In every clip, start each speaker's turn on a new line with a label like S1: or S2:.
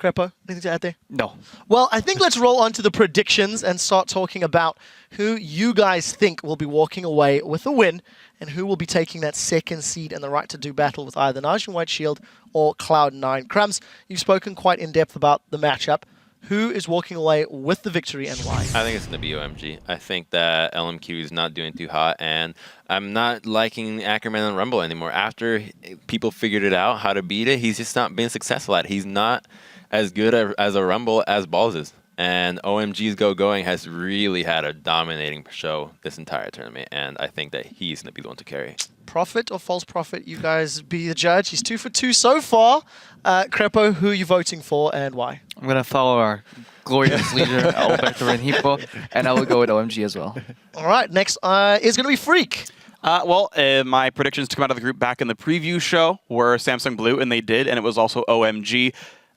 S1: Crepo, anything to add there?
S2: No.
S1: Well, I think let's roll on to the predictions and start talking about who you guys think will be walking away with a win and who will be taking that second seed and the right to do battle with either Najin White Shield or Cloud9. Crumbs, you've spoken quite in depth about the matchup. Who is walking away with the victory and why?
S3: I think it's going to be OMG. I think that LMQ is not doing too hot, and I'm not liking Ackerman and Rumble anymore. After people figured it out how to beat it, he's just not being successful at it. He's not as good as a Rumble as Balls is. And OMG's Going has really had a dominating show this entire tournament, and I think that he's going to be the one to carry.
S1: Profit or false profit? You guys be the judge. He's 2 for 2 so far. Crepo, who are you voting for and why?
S2: I'm going to follow our glorious leader, Alberto Renipo, and I will go with OMG as well.
S1: All right, next is going to be Freak.
S4: My predictions to come out of the group back in the preview show were Samsung Blue, and they did, and it was also OMG.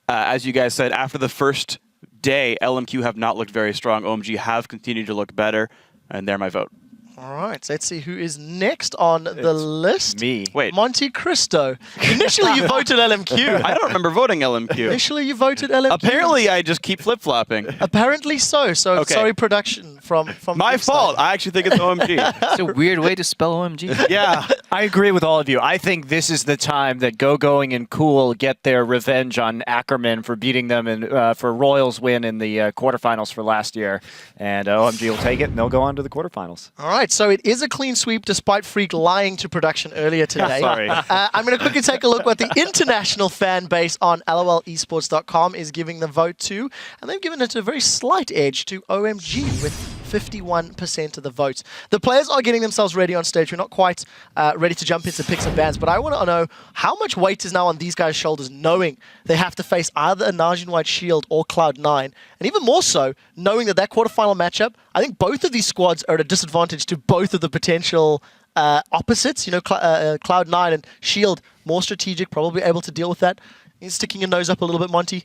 S4: As you guys said, after the first day, LMQ have not looked very strong. OMG have continued to look better, and they're my vote.
S1: All right, so let's see who is next on the list.
S2: Me.
S4: Wait.
S1: Monte Cristo. Initially, you voted LMQ.
S4: I don't remember voting LMQ.
S1: Initially, you voted LMQ.
S4: Apparently, I just keep flip-flopping.
S1: Apparently so. So
S4: Okay.
S1: sorry, production from
S4: My
S1: Freak's
S4: fault.
S1: side.
S4: I actually think it's OMG.
S2: It's a weird way to spell OMG.
S4: Yeah.
S5: I agree with all of you. I think this is the time that Going and Cool get their revenge on Ackerman for beating them in, for Royals win in the quarterfinals for last year. And OMG will take it, and they'll go on to the quarterfinals.
S1: All right, so it is a clean sweep despite Freak lying to production earlier today.
S4: Sorry.
S1: I'm going to quickly take a look what the international fan base on LOLesports.com is giving the vote to, and they've given it a very slight edge to OMG with 51% of the votes. The players are getting themselves ready on stage. We're not quite ready to jump into picks and bans, but I want to know how much weight is now on these guys' shoulders knowing they have to face either a Najin White Shield or Cloud9, and even more so, knowing that quarterfinal matchup, I think both of these squads are at a disadvantage to both of the potential opposites. You know, Cloud9 and Shield, more strategic, probably able to deal with that. You're sticking your nose up a little bit, Monty?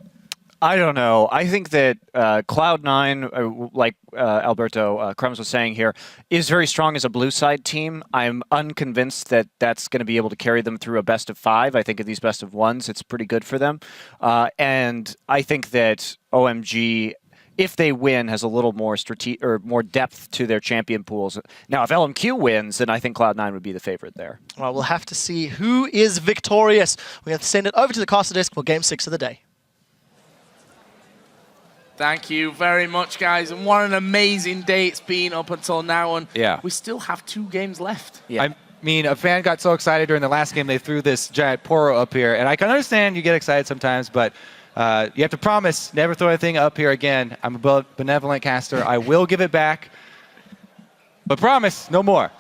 S5: I don't know. I think that Cloud9, like Alberto Crumbs was saying here, is very strong as a blue side team. I'm unconvinced that that's going to be able to carry them through a best of 5. I think of these best of 1s, it's pretty good for them. And I think that OMG, if they win, has a little more more depth to their champion pools. Now, if LMQ wins, then I think Cloud9 would be the favorite there.
S1: Well, we'll have to see who is victorious. We have to send it over to the caster desk for Game 6 of the day.
S6: Thank you very much, guys. And what an amazing day it's been up until now. And we still have 2 games left.
S7: Yeah. I mean, a fan got so excited during the last game, they threw this giant poro up here. And I can understand you get excited sometimes, but you have to promise never throw anything up here again. I'm a benevolent caster. I will give it back. But promise, no more.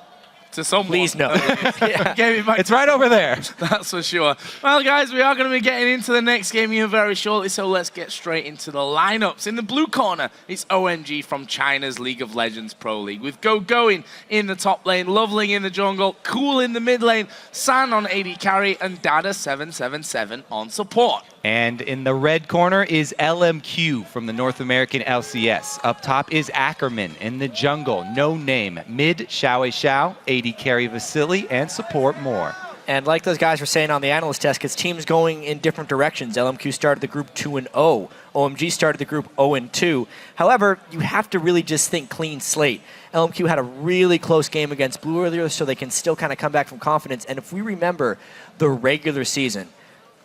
S6: To someone.
S1: Please no.
S7: It's right over there.
S6: That's for sure. Well, guys, we are going to be getting into the next game here very shortly, so let's get straight into the lineups. In the blue corner, it's OMG from China's League of Legends Pro League, with Going in the top lane, Loveling in the jungle, Cool in the mid lane, San on AD carry, and Dada777 on support.
S7: And in the red corner is LMQ from the North American LCS. Up top is Ackerman in the jungle, no name. Mid, Xiao, AD carry Vasily, and support more.
S8: And like those guys were saying on the analyst desk, it's teams going in different directions. LMQ started the group 2-0. OMG started the group 0-2. However, you have to really just think clean slate. LMQ had a really close game against Blue earlier, so they can still kind of come back from confidence. And if we remember the regular season,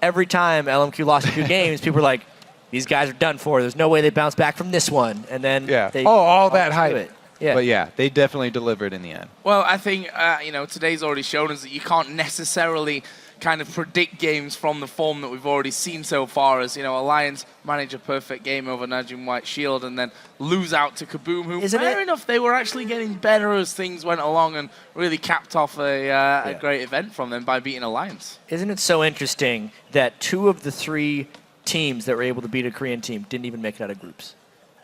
S8: every time LMQ lost 2 games, people were like, these guys are done for. There's no way they bounce back from this one. And then they
S7: all that hype.
S8: it. Yeah.
S7: But yeah, they definitely delivered in the end.
S6: Well, I think, today's already shown us that you can't necessarily kind of predict games from the form that we've already seen so far, as, Alliance manage a perfect game over Najin White Shield and then lose out to Kaboom, who, fair enough, they were actually getting better as things went along and really capped off a great event from them by beating Alliance.
S8: Isn't it so interesting that 2 of the 3 teams that were able to beat a Korean team didn't even make it out of groups,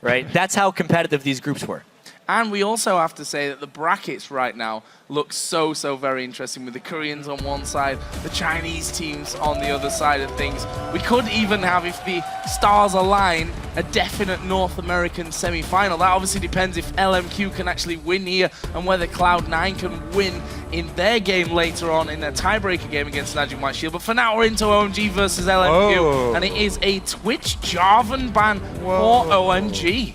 S8: right? That's how competitive these groups were.
S6: And we also have to say that the brackets right now look so very interesting with the Koreans on one side, the Chinese teams on the other side of things. We could even have, if the stars align, a definite North American semi-final. That obviously depends if LMQ can actually win here and whether Cloud9 can win in their game later on in their tiebreaker game against Najim White Shield. But for now, we're into OMG versus LMQ, and it is a Twitch Jarvan ban for OMG.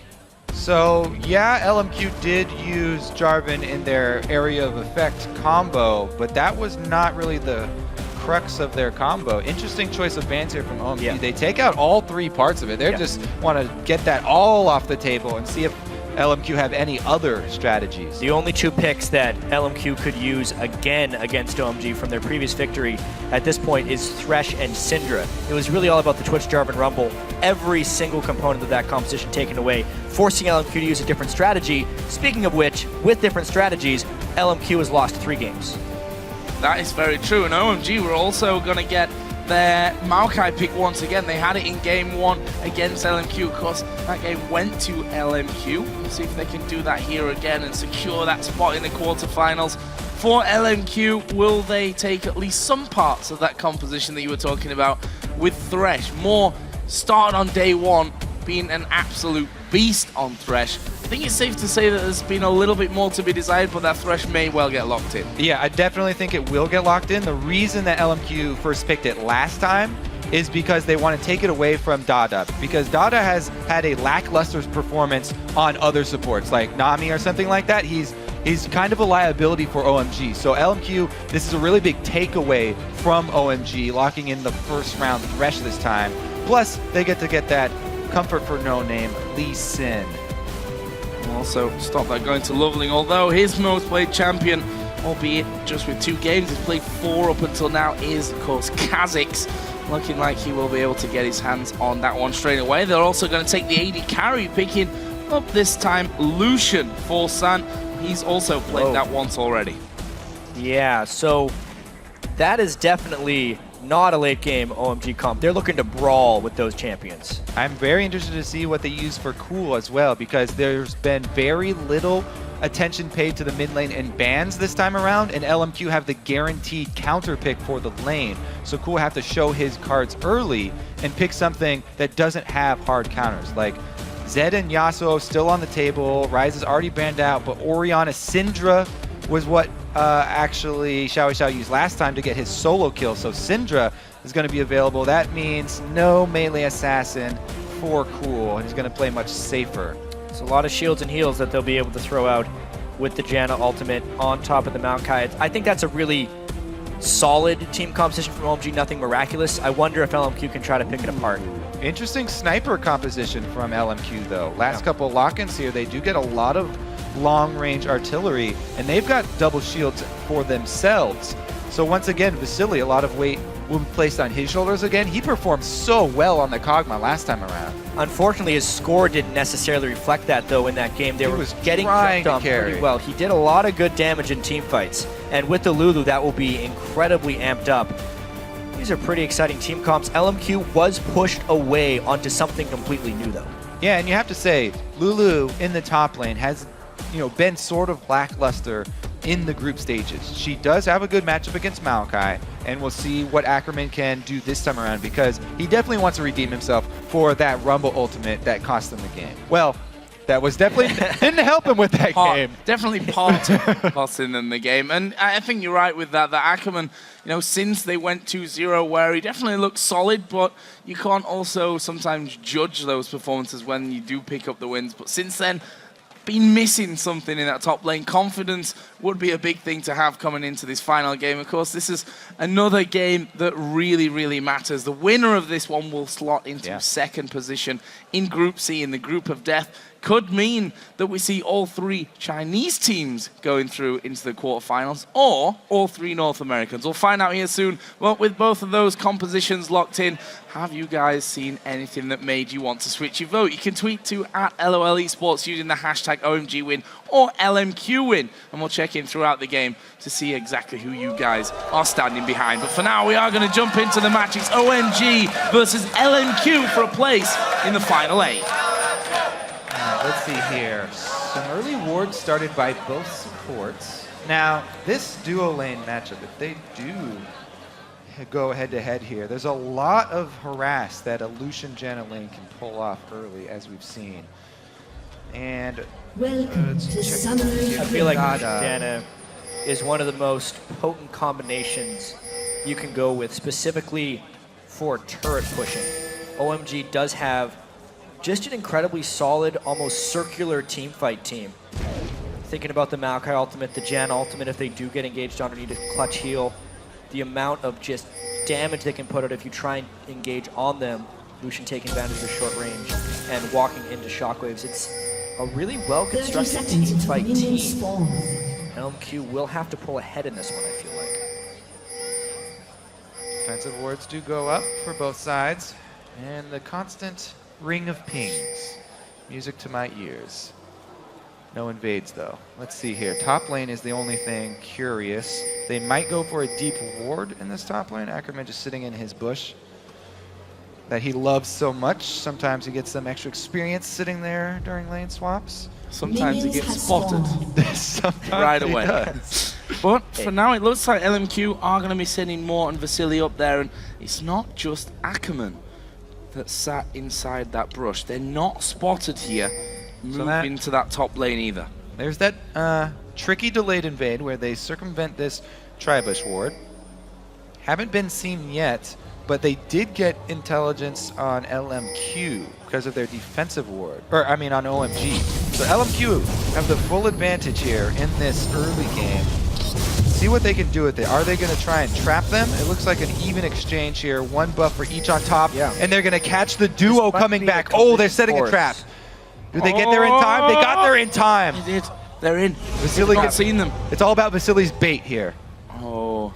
S7: So, yeah, LMQ did use Jarvan in their area of effect combo, but that was not really the crux of their combo. Interesting choice of bans here from OMG.
S8: Yeah.
S7: They take out all 3 parts of it. They just want to get that all off the table and see if LMQ have any other strategies.
S8: The only 2 picks that LMQ could use again against OMG from their previous victory at this point is Thresh and Syndra. It was really all about the Twitch Jarvan Rumble. Every single component of that composition taken away, forcing LMQ to use a different strategy. Speaking of which, with different strategies, LMQ has lost 3 games.
S6: That is very true, and OMG were also going to get their Maokai pick once again. They had it in game 1 against LMQ. Of course, that game went to LMQ. We'll see if they can do that here again and secure that spot in the quarterfinals. For LMQ, will they take at least some parts of that composition that you were talking about with Thresh? More started on day 1, being an absolute beast on Thresh. I think it's safe to say that there's been a little bit more to be desired, but that Thresh may well get locked in.
S7: Yeah, I definitely think it will get locked in. The reason that LMQ first picked it last time is because they want to take it away from Dada, because Dada has had a lackluster performance on other supports, like Nami or something like that. He's kind of a liability for OMG. So LMQ, this is a really big takeaway from OMG, locking in the first round Thresh this time. Plus, they get that comfort for no name, Lee Sin.
S6: Also, stop that going to Loveling, although his most played champion, albeit just with 2 games, he's played 4 up until now, is of course Kha'Zix. Looking like he will be able to get his hands on that one straight away. They're also going to take the AD carry, picking up this time Lucian for San. He's also played that once already.
S8: Yeah, so that is definitely not a late game OMG comp. They're looking to brawl with those champions.
S7: I'm very interested to see what they use for Cool as well, because there's been very little attention paid to the mid lane and bans this time around, and LMQ have the guaranteed counter pick for the lane. So Cool have to show his cards early and pick something that doesn't have hard counters. Like Zed and Yasuo still on the table, Ryze is already banned out, but Orianna Syndra was what actually Xiao used last time to get his solo kill. So Syndra is going to be available. That means no melee assassin for Cool, and he's going to play much safer.
S8: It's a lot of shields and heals that they'll be able to throw out with the Janna ultimate on top of the Maokai. I think that's a really solid team composition from OMG, nothing miraculous. I wonder if LMQ can try to pick it apart.
S7: Interesting sniper composition from LMQ though. Last couple lock-ins here, they do get a lot of long-range artillery, and they've got double shields for themselves. So once again, Vasily, a lot of weight will be placed on his shoulders again. He performed so well on the Kog'Maw last time around.
S8: Unfortunately, his score didn't necessarily reflect that, though, in that game. They were getting
S7: trying
S8: jumped
S7: to
S8: on
S7: carry.
S8: pretty well. He did a lot of good damage in team fights, and with the Lulu, that will be incredibly amped up. These are pretty exciting team comps. LMQ was pushed away onto something completely new, though.
S7: Yeah, and you have to say, Lulu in the top lane has, been sort of lackluster in the group stages. She does have a good matchup against Maokai, and we'll see what Ackerman can do this time around, because he definitely wants to redeem himself for that Rumble ultimate that cost him the game. Well, that was definitely didn't help him with that game.
S6: Definitely part in the game. And I think you're right with that Ackerman, since they went 2-0, where he definitely looked solid, but you can't also sometimes judge those performances when you do pick up the wins. But since then, been missing something in that top lane. Confidence would be a big thing to have coming into this final game. Of course, this is another game that really, really matters. The winner of this one will slot into second position in Group C, in the Group of Death. Could mean that we see all 3 Chinese teams going through into the quarterfinals, or all 3 North Americans. We'll find out here soon. But with both of those compositions locked in, have you guys seen anything that made you want to switch your vote? You can tweet to @LOL Esports using the hashtag OMG win or LMQ win, and we'll check in throughout the game to see exactly who you guys are standing behind. But for now, we are going to jump into the match. It's OMG versus LMQ for a place in the final 8.
S7: Let's see here. Some early wards started by both supports. Now, this duo lane matchup, if they do go head-to-head here, there's a lot of harass that a Lucian Janna lane can pull off early, as we've seen. And
S9: Welcome to Summoner's
S8: I feel like
S7: God,
S8: Janna is one of the most potent combinations you can go with, specifically for turret pushing. OMG does have just an incredibly solid, almost circular teamfight team. Thinking about the Maokai ultimate, the Janna ultimate, if they do get engaged underneath a clutch heal, the amount of just damage they can put out if you try and engage on them, Lucian taking advantage of the short range and walking into shockwaves. It's a really
S9: 30
S8: well-constructed
S9: seconds until
S8: teamfight
S9: minions
S8: team.
S9: spawn.
S8: LMQ will have to pull ahead in this one, I feel like.
S7: defensive wards do go up for both sides. And the constant ring of pings. Music to my ears. No invades, though. Let's see here. Top lane is the only thing curious. They might go for a deep ward in this top lane. Ackerman just sitting in his bush that he loves so much. Sometimes he gets some extra experience sitting there during lane swaps.
S6: Sometimes he
S9: Minions
S6: gets
S9: have
S6: spotted
S9: spawned.
S7: Sometimes
S6: right
S7: he
S6: away.
S7: does.
S6: But for now, it looks like LMQ are going to be sending Mort and Vasily up there, and it's not just Ackerman that sat inside that brush. They're not spotted here, moving to that top lane either.
S7: There's that tricky delayed invade where they circumvent this Tribush ward. Haven't been seen yet, but they did get intelligence on LMQ because of their defensive ward. Or, I mean, on OMG. So LMQ have the full advantage here in this early game. See what they can do with it. Are they going to try and trap them? It looks like an even exchange here. One buff for each on top.
S8: Yeah.
S7: And they're going to catch the duo
S8: This
S7: coming
S8: might be
S7: back.
S8: a
S7: Oh, they're setting a
S8: force.
S7: trap. Do they get there in time? They got there in time.
S6: They did. They're in.
S7: Vasily
S6: Not
S7: gets-
S6: seen them.
S7: It's all about Vasily's bait here.
S6: Oh,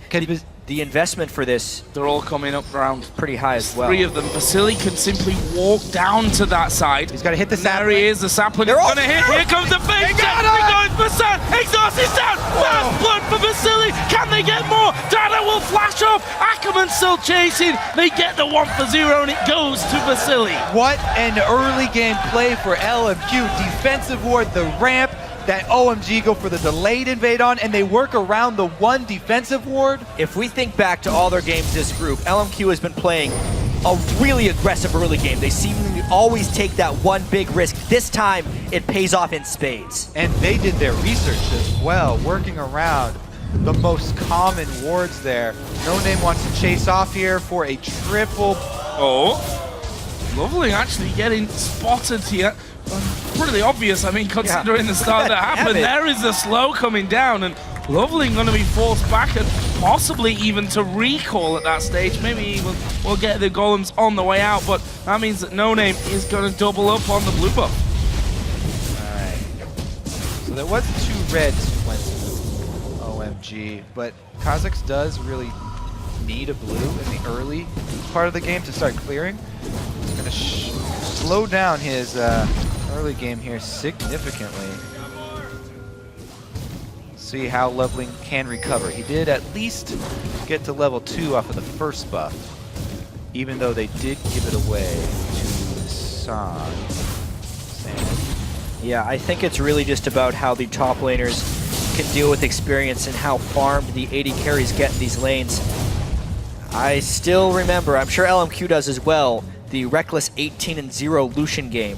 S8: The investment for this
S6: they're all coming up round.
S8: pretty high as well.
S6: 3 of them. Vasily can simply walk down to that side.
S7: He's got to hit the
S6: And there
S7: sapling.
S6: he is, the sapling is
S7: They're all
S6: going to hit. Here comes the face.
S7: They got
S6: They're
S7: it!
S6: going for San. Exhaust is down. Fast blood for Vasily. Can they get more? Dada will flash off. Ackerman still chasing. They get the 1 for 0 and it goes to Vasily.
S7: What an early game play for LMQ. Defensive ward, the ramp that OMG go for the delayed invade on, and they work around the one defensive ward.
S8: If we think back to all their games this group, LMQ has been playing a really aggressive early game. They seemingly always take that one big risk. This time, it pays off in spades.
S7: And they did their research as well, working around the most common wards there. No Name wants to chase off here for a triple.
S6: Oh, lovely actually getting spotted here. Pretty obvious, I mean, considering the start that happened. There is the slow coming down, and Lovely going to be forced back and possibly even to recall at that stage. Maybe we'll get the golems on the way out, but that means that No Name is going to double up on the blue buff.
S7: Alright. So there was 2 reds went to OMG, but Kha'Zix does really need a blue in the early part of the game to start clearing. He's going to slow down his early game here significantly. See how Lovely can recover. He did at least get to level 2 off of the first buff, even though they did give it away to San.
S8: Yeah, I think it's really just about how the top laners can deal with experience and how farmed the AD carries get in these lanes. I still remember, I'm sure LMQ does as well, the reckless 18-0 Lucian game.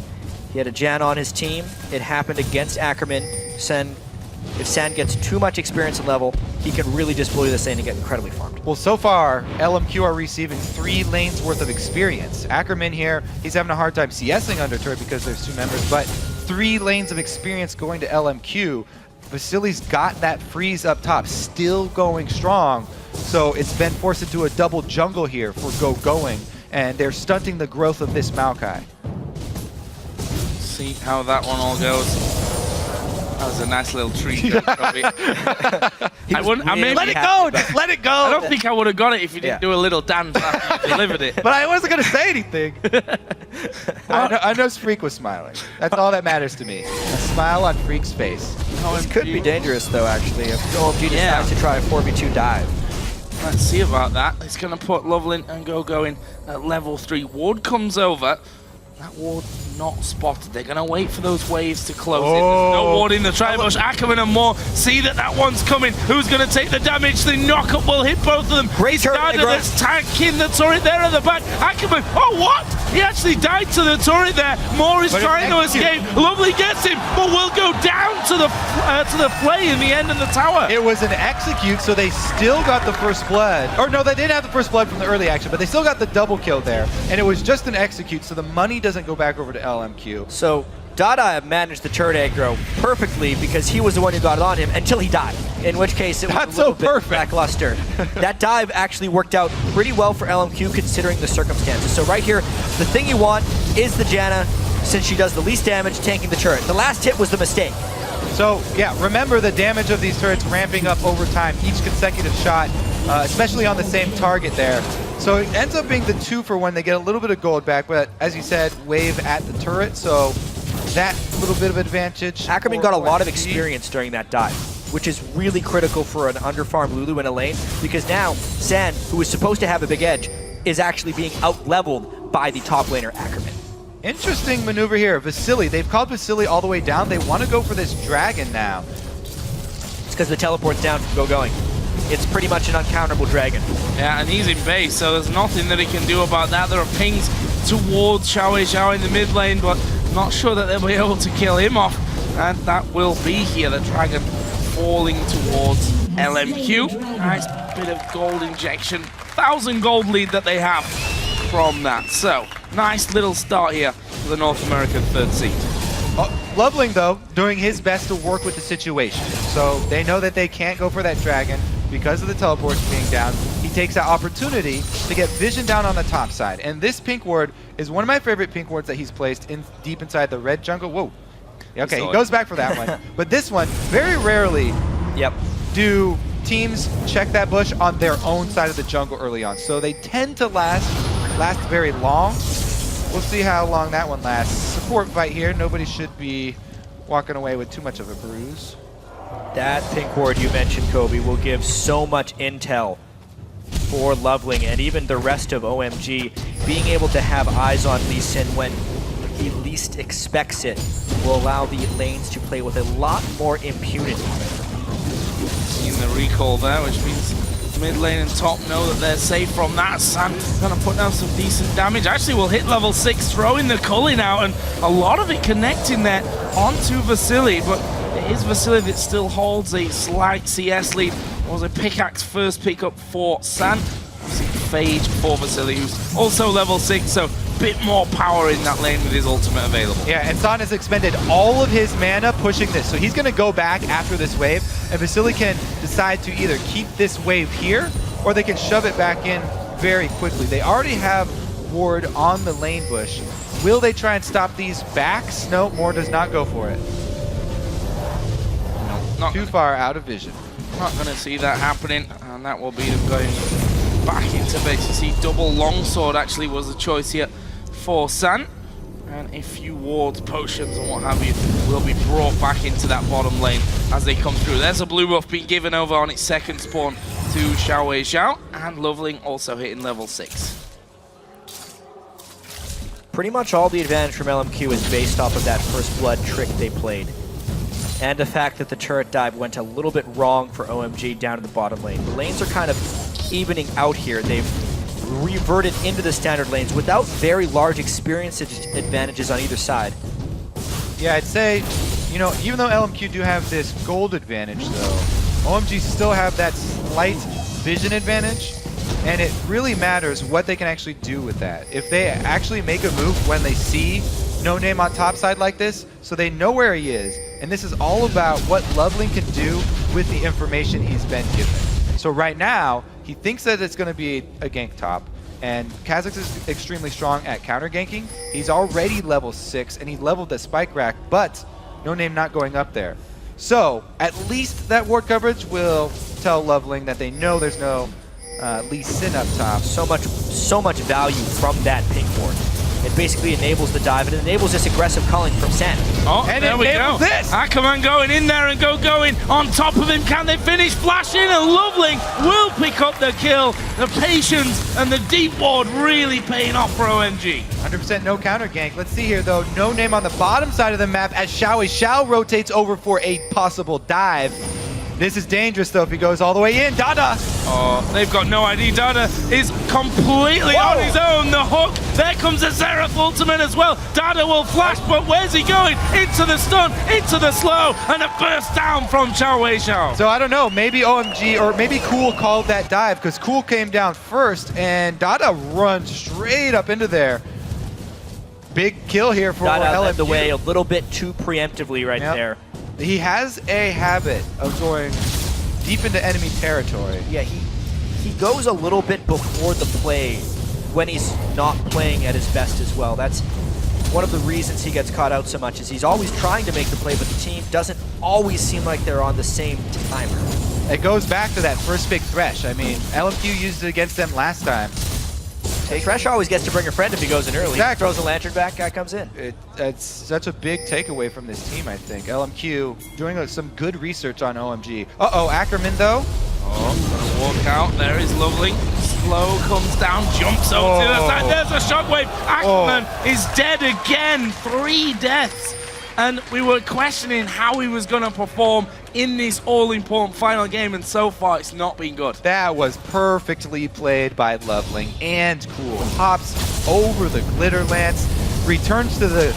S8: He had a Jan on his team. It happened against Ackerman. If San gets too much experience and level, he can really just blow this lane and get incredibly farmed.
S7: Well, so far, LMQ are receiving 3 lanes worth of experience. Ackerman here, he's having a hard time CSing under turret because there's 2 members, but 3 lanes of experience going to LMQ. Vasily's got that freeze up top, still going strong. So it's been forced into a double jungle here for going, and they're stunting the growth of this Maokai.
S6: See how that one all goes. That was a nice little treat. I wouldn't. I mean,
S7: Let it go! Just let it go!
S6: I don't think I would have got it if you didn't do a little dance after you delivered it.
S7: But I wasn't going to say anything. I know Freak was smiling. That's all that matters to me. A smile on Freak's face.
S8: This could be dangerous, though, actually, if OMG decides to try a 4v2 dive.
S6: Let's see about that. It's going to put Loveland and going at level 3. Ward comes over. That ward not spotted. They're going to wait for those waves to close in. There's no ward in the tri-bush. Ackerman and Moore see that that one's coming. Who's going to take the damage? The knockup will hit both of them.
S8: Great turret,
S6: Let's tank in the turret there at the back. Ackerman, oh what? He actually died to the turret there. Moore is trying to escape. Lovely gets him, but will go down to the flay in the end of the tower.
S7: It was an execute, so they still got the first blood. Or no, they didn't have the first blood from the early action, but they still got the double kill there. And it was just an execute, so the money doesn't go back over to LMQ.
S8: So Dada managed the turret aggro perfectly because he was the one who got it on him until he died. In which case it was
S7: That's
S8: a little
S7: so
S8: bit
S7: perfect.
S8: lackluster. That dive actually worked out pretty well for LMQ considering the circumstances. So right here, the thing you want is the Janna, since she does the least damage, tanking the turret. The last hit was the mistake.
S7: So yeah, remember the damage of these turrets ramping up over time, each consecutive shot, especially on the same target there. So it ends up being the 2-for-1. They get a little bit of gold back, but as you said, wave at the turret, so that little bit of advantage.
S8: Ackerman
S7: for
S8: got a lot of
S7: OMG.
S8: experience during that dive, which is really critical for an underfarmed Lulu in a lane, because now San, who is supposed to have a big edge, is actually being out-leveled by the top laner Ackerman.
S7: Interesting maneuver here. Vasily, they've called Vasily all the way down. They want to go for this dragon now.
S8: It's because the teleport's down from Go Going. It's pretty much an uncounterable dragon.
S6: Yeah, and he's in base, so there's nothing that he can do about that. There are pings towards Xiao in the mid lane, but not sure that they'll be able to kill him off. And that will be here, the dragon falling towards LMQ. Nice bit of gold injection. 1,000 gold lead that they have from that. So, nice little start here for the North American 3rd seed.
S7: Loveling, though, doing his best to work with the situation. So they know that they can't go for that dragon because of the teleports being down. He takes that opportunity to get vision down on the top side. And this pink ward is one of my favorite pink wards that he's placed in deep inside the red jungle. Whoa. Okay, he goes back for that one. But this one, very rarely do teams check that bush on their own side of the jungle early on. So they tend to last very long. We'll see how long that one lasts. Support fight here. Nobody should be walking away with too much of a bruise.
S8: That pink ward you mentioned, Kobe, will give so much intel for Loveling and even the rest of OMG. Being able to have eyes on Lee Sin when he least expects it will allow the lanes to play with a lot more impunity.
S6: Seeing the recall there, which means mid lane and top know that they're safe from that. San gonna put down some decent damage. Actually, will hit level 6, throwing the culling out, and a lot of it connecting there onto Vasily, but it is Vasily that still holds a slight CS lead. It was a pickaxe first pickup for San. Phage for Vasily, who's also level 6, so bit more power in that lane with his ultimate available.
S7: Yeah, and San has expended all of his mana pushing this, so he's going to go back after this wave, and Vasily can decide to either keep this wave here, or they can shove it back in very quickly. They already have ward on the lane bush. Will they try and stop these backs? No, Moore does not go for it.
S6: No, not
S7: Too far out of vision.
S6: Not going to see that happening, and that will be them going back into base. You see, double longsword actually was the choice here for San, and a few wards, potions, and what have you will be brought back into that bottom lane as they come through. There's a blue buff being given over on its second spawn to Xiao, and Loveling also hitting level 6.
S8: Pretty much all the advantage from LMQ is based off of that first blood trick they played, and the fact that the turret dive went a little bit wrong for OMG down in the bottom lane. The lanes are kind of evening out here. They've reverted into the standard lanes without very large experience advantages on either side.
S7: Yeah, I'd say, you know, even though LMQ do have this gold advantage, though, OMG still have that slight vision advantage, and it really matters what they can actually do with that. If they actually make a move when they see No Name on top side like this, so they know where he is, and this is all about what Loveling can do with the information he's been given. So right now, he thinks that it's going to be a gank top, and Kha'Zix is extremely strong at counter ganking. He's already level 6, and he leveled the spike rack, but No Name not going up there. So at least that ward coverage will tell Loveling that they know there's no Lee Sin up top.
S8: So much value from that pink ward. It basically enables the dive, and it enables this aggressive calling from Sen.
S6: Oh,
S7: And
S6: there we go.
S7: this.
S6: Ackerman going in there and going on top of him. Can they finish? Flash in, and Loveling will pick up the kill. The patience and the deep ward really paying off for OMG.
S7: 100% no counter gank. Let's see here, though. No name on the bottom side of the map as Xiao rotates over for a possible dive. This is dangerous, though, if he goes all the way in. Dada!
S6: Oh, they've got no ID. Dada is completely on his own. The hook. There comes a Xerath ultimate as well. Dada will flash, but where's he going? Into the stun, into the slow, and a burst down from Xiao.
S7: So I don't know, maybe OMG, or maybe Cool called that dive, because Cool came down first, and Dada runs straight up into there. Big kill here for
S8: Dada
S7: LMQ.
S8: led the way a little bit too preemptively right there.
S7: He has a habit of going deep into enemy territory.
S8: Yeah, he goes a little bit before the play when he's not playing at his best as well. That's one of the reasons he gets caught out so much, is he's always trying to make the play, but the team doesn't always seem like they're on the same timer.
S7: It goes back to that first big Thresh. I mean, LMQ used it against them last time.
S8: Thresh always gets to bring a friend if he goes in early.
S7: Exactly.
S8: Throws a lantern back, guy comes in.
S7: It's such a big takeaway from this team, I think. LMQ doing some good research on OMG. Uh-oh, Ackerman, though.
S6: Oh, gonna walk out. There is Loveling. Slow comes down, jumps over to the side. There's a shockwave. Ackerman is dead again. 3 deaths. And we were questioning how he was going to perform in this all-important final game, and so far it's not been good.
S7: That was perfectly played by Loveling and Cool. Hops over the Glitter Lance, returns to the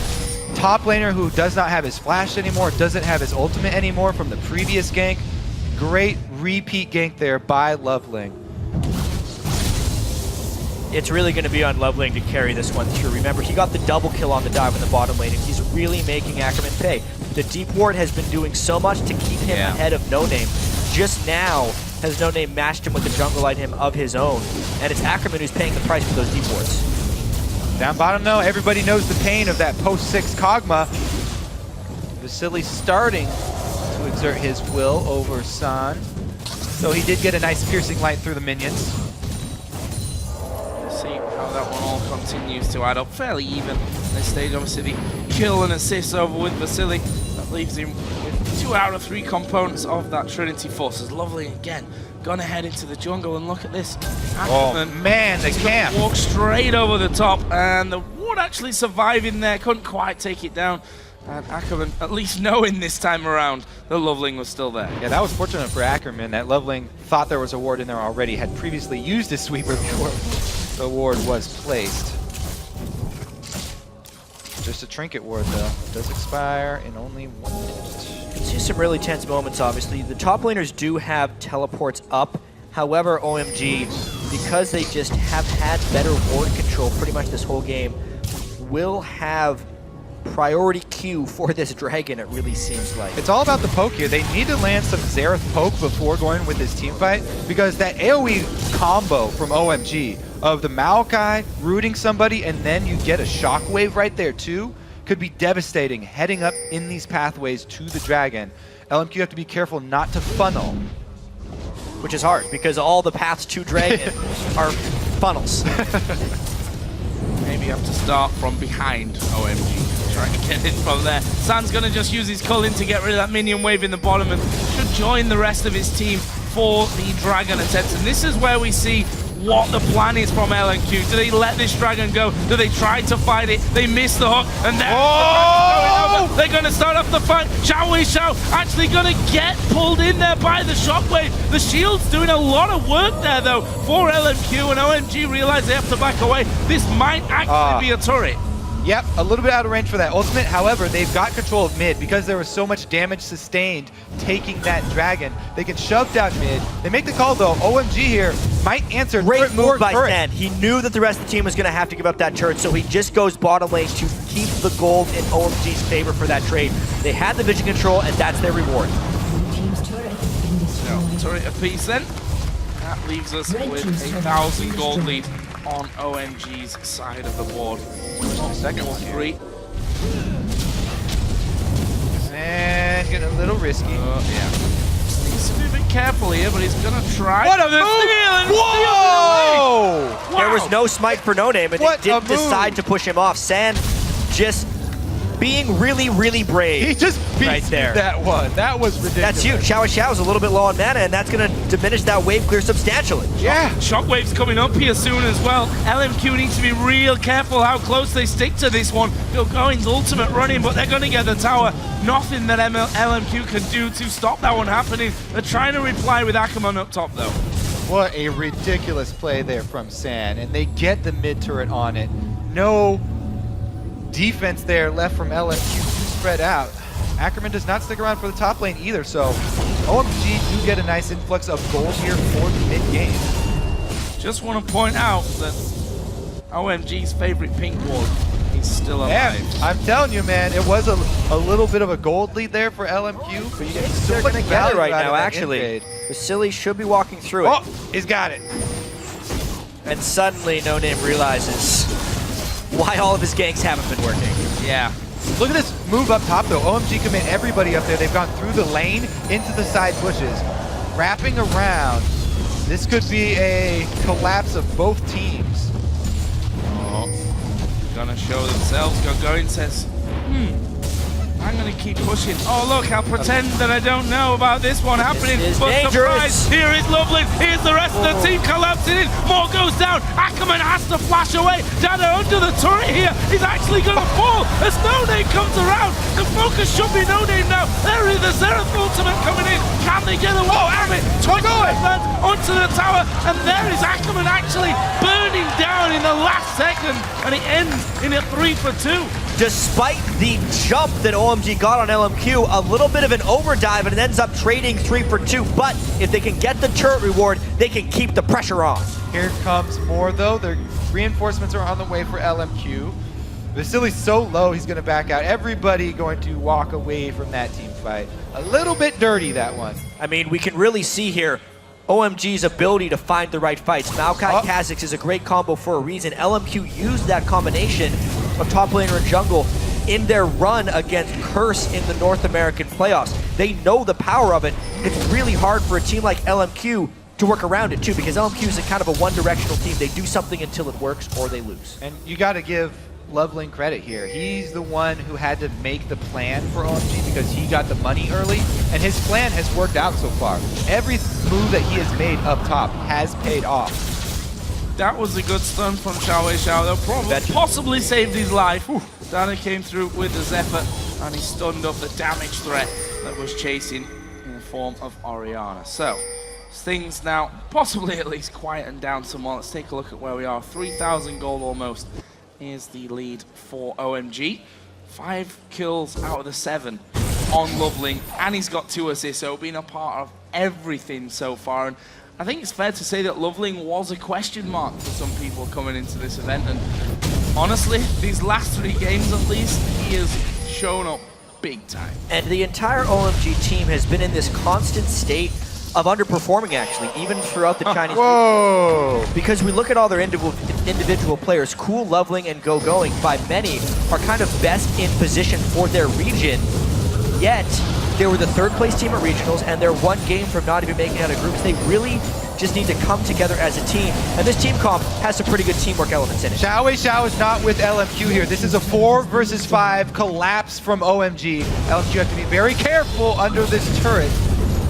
S7: top laner who does not have his flash anymore, doesn't have his ultimate anymore from the previous gank. Great repeat gank there by Loveling.
S8: It's really going to be on Loveling to carry this one through. Remember, he got the double kill on the dive in the bottom lane, and he's really making Ackerman pay. The deep ward has been doing so much to keep him ahead of No Name. Just now has No Name matched him with a jungle item of his own, and it's Ackerman who's paying the price for those deep wards.
S7: Down bottom, though, everybody knows the pain of that post-6 Kog'Maw. Vasily starting to exert his will over San, so he did get a nice piercing light through the minions.
S6: See how that one all continues to add up. Fairly even at this stage. Obviously, the kill and assist over with Vasily. That leaves him with 2 out of 3 components of that Trinity Force. Is Lovely again gonna head into the jungle, and look at this. Ackerman,
S7: Oh man, the camp.
S6: walk straight over the top, and the ward actually surviving there. Couldn't quite take it down. And Ackerman, at least knowing this time around, the Loveling was still there.
S7: Yeah, that was fortunate for Ackerman. That Loveling thought there was a ward in there already, had previously used his sweeper before the ward was placed. Just a trinket ward, though. Does expire in only 1 minute.
S8: You can see some really tense moments, obviously. The top laners do have teleports up. However, OMG, because they just have had better ward control pretty much this whole game, will have priority queue for this dragon, it really seems like.
S7: It's all about the poke here. They need to land some Xerath poke before going with this team fight, because that AoE combo from OMG of the Maokai rooting somebody and then you get a shockwave right there too could be devastating heading up in these pathways to the dragon. LMQ have to be careful not to funnel.
S8: Which is hard, because all the paths to dragon are funnels.
S6: Maybe have to start from behind OMG. Trying to get in from there. San's going to just use his Culling to get rid of that minion wave in the bottom and should join the rest of his team for the dragon attempt. And this is where we see what the plan is from LMQ. Do they let this dragon go? Do they try to fight it? They miss the hook, and then they're going to start off the fight. Xiao actually going to get pulled in there by the shockwave. The shield's doing a lot of work there, though, for LMQ, and OMG realize they have to back away. This might actually be a turret.
S7: Yep, a little bit out of range for that ultimate. However, they've got control of mid because there was so much damage sustained taking that dragon. They can shove down mid. They make the call, though. OMG here might answer.
S8: Great move by Sen. He knew that the rest of the team was going to have to give up that turret, so he just goes bottom lane to keep the gold in OMG's favor for that trade. They had the vision control, and that's their reward.
S9: Blue team's turret has been destroyed.
S6: Turret apiece then. That leaves us with 1,000 gold lead on OMG's side of the board.
S7: Second one here.
S6: 3.
S7: And getting a little risky.
S6: Yeah. Needs to do be a bit careful here, but he's gonna try.
S7: What a
S6: to
S7: move!
S6: steal and
S7: Whoa!
S6: steal it away.
S8: There was no smite for No Name, and
S7: What
S8: they
S7: a
S8: didn't decide
S7: move.
S8: to push him off. San just being really, really brave.
S7: He just beat
S8: right there.
S7: that one. That was ridiculous.
S8: That's huge. Xiao is a little bit low on mana, and that's going to diminish that wave clear substantially.
S7: Yeah.
S6: Shockwave's coming up here soon as well. LMQ needs to be real careful how close they stick to this one. Going's ultimate running, but they're going to get the tower. Nothing that LMQ can do to stop that one happening. They're trying to reply with Ackerman up top, though.
S7: What a ridiculous play there from San, and they get the mid turret on it. No defense there left from LMQ to spread out. Ackerman does not stick around for the top lane either, so OMG do get a nice influx of gold here for the mid game.
S6: Just want to point out that OMG's favorite pink ward is still alive.
S7: Man, I'm telling you, man, it was a little bit of a gold lead there for LMQ, but you get so
S8: They're
S7: much
S8: going to get it
S7: value
S8: right
S7: out of
S8: now,
S7: that
S8: actually.
S7: invade.
S8: Vasily should be walking through
S7: Oh,
S8: it.
S7: he's got it.
S8: And suddenly, No Name realizes why all of his ganks haven't been working.
S6: Yeah.
S7: Look at this move up top, though. OMG commit everybody up there. They've gone through the lane into the side bushes, wrapping around. This could be a collapse of both teams.
S6: Gonna show themselves. Gogoin says, I'm gonna keep pushing. Oh look, I'll pretend that I don't know about this one happening.
S8: This is
S6: But
S8: dangerous.
S6: surprise, here is Lovely. Here's the rest of the team collapsing in. More goes down. Ackerman has to flash away. Dada under the turret here. He's actually gonna fall as No Name comes around. The focus should be No Name now. There is the Xerath ultimate coming in. Can they get away from it? Onto the tower, and there is Ackerman actually burning down in the last second, and it ends in a 3-for-2.
S8: Despite the jump that OMG got on LMQ, a little bit of an overdive, and it ends up trading 3-for-2. But if they can get the turret reward, they can keep the pressure on.
S7: Here comes more, though. The reinforcements are on the way for LMQ. Vasily's so low, he's going to back out. Everybody going to walk away from that team fight. A little bit dirty, that one.
S8: I mean, we can really see here OMG's ability to find the right fights. Maokai Kha'Zix is a great combo for a reason. LMQ used that combination of top laner and jungle in their run against Curse in the North American playoffs. They know the power of it. It's really hard for a team like LMQ to work around it too, because LMQ is a kind of a one-directional team. They do something until it works or they lose.
S7: And you got to give Loveling credit here. He's the one who had to make the plan for OMG because he got the money early, and his plan has worked out so far. Every move that he has made up top has paid off.
S6: That was a good stun from Xiao. They'll probably possibly saved his life. Dana came through with the Zephyr, and he stunned up the damage threat that was chasing in the form of Orianna. So, things now possibly at least quieten down somewhat. Let's take a look at where we are. 3,000 gold almost is the lead for OMG. 5 kills out of the 7 on Loveling, and he's got 2 assists, so being a part of everything so far. And I think it's fair to say that Loveling was a question mark for some people coming into this event, and honestly, these last 3 games at least, he has shown up big time.
S8: And the entire OMG team has been in this constant state of underperforming, actually, even throughout the Chinese
S7: Whoa!
S8: because we look at all their individual players. Cool, Loveling, and Going by many are kind of best in position for their region, yet they were the 3rd place team at regionals, and they're 1 game from not even making it out of groups. They really just need to come together as a team, and this team comp has some pretty good teamwork elements in it.
S7: Xiao is not with LMQ here. This is a 4 versus 5 collapse from OMG. LMQ have to be very careful under this turret.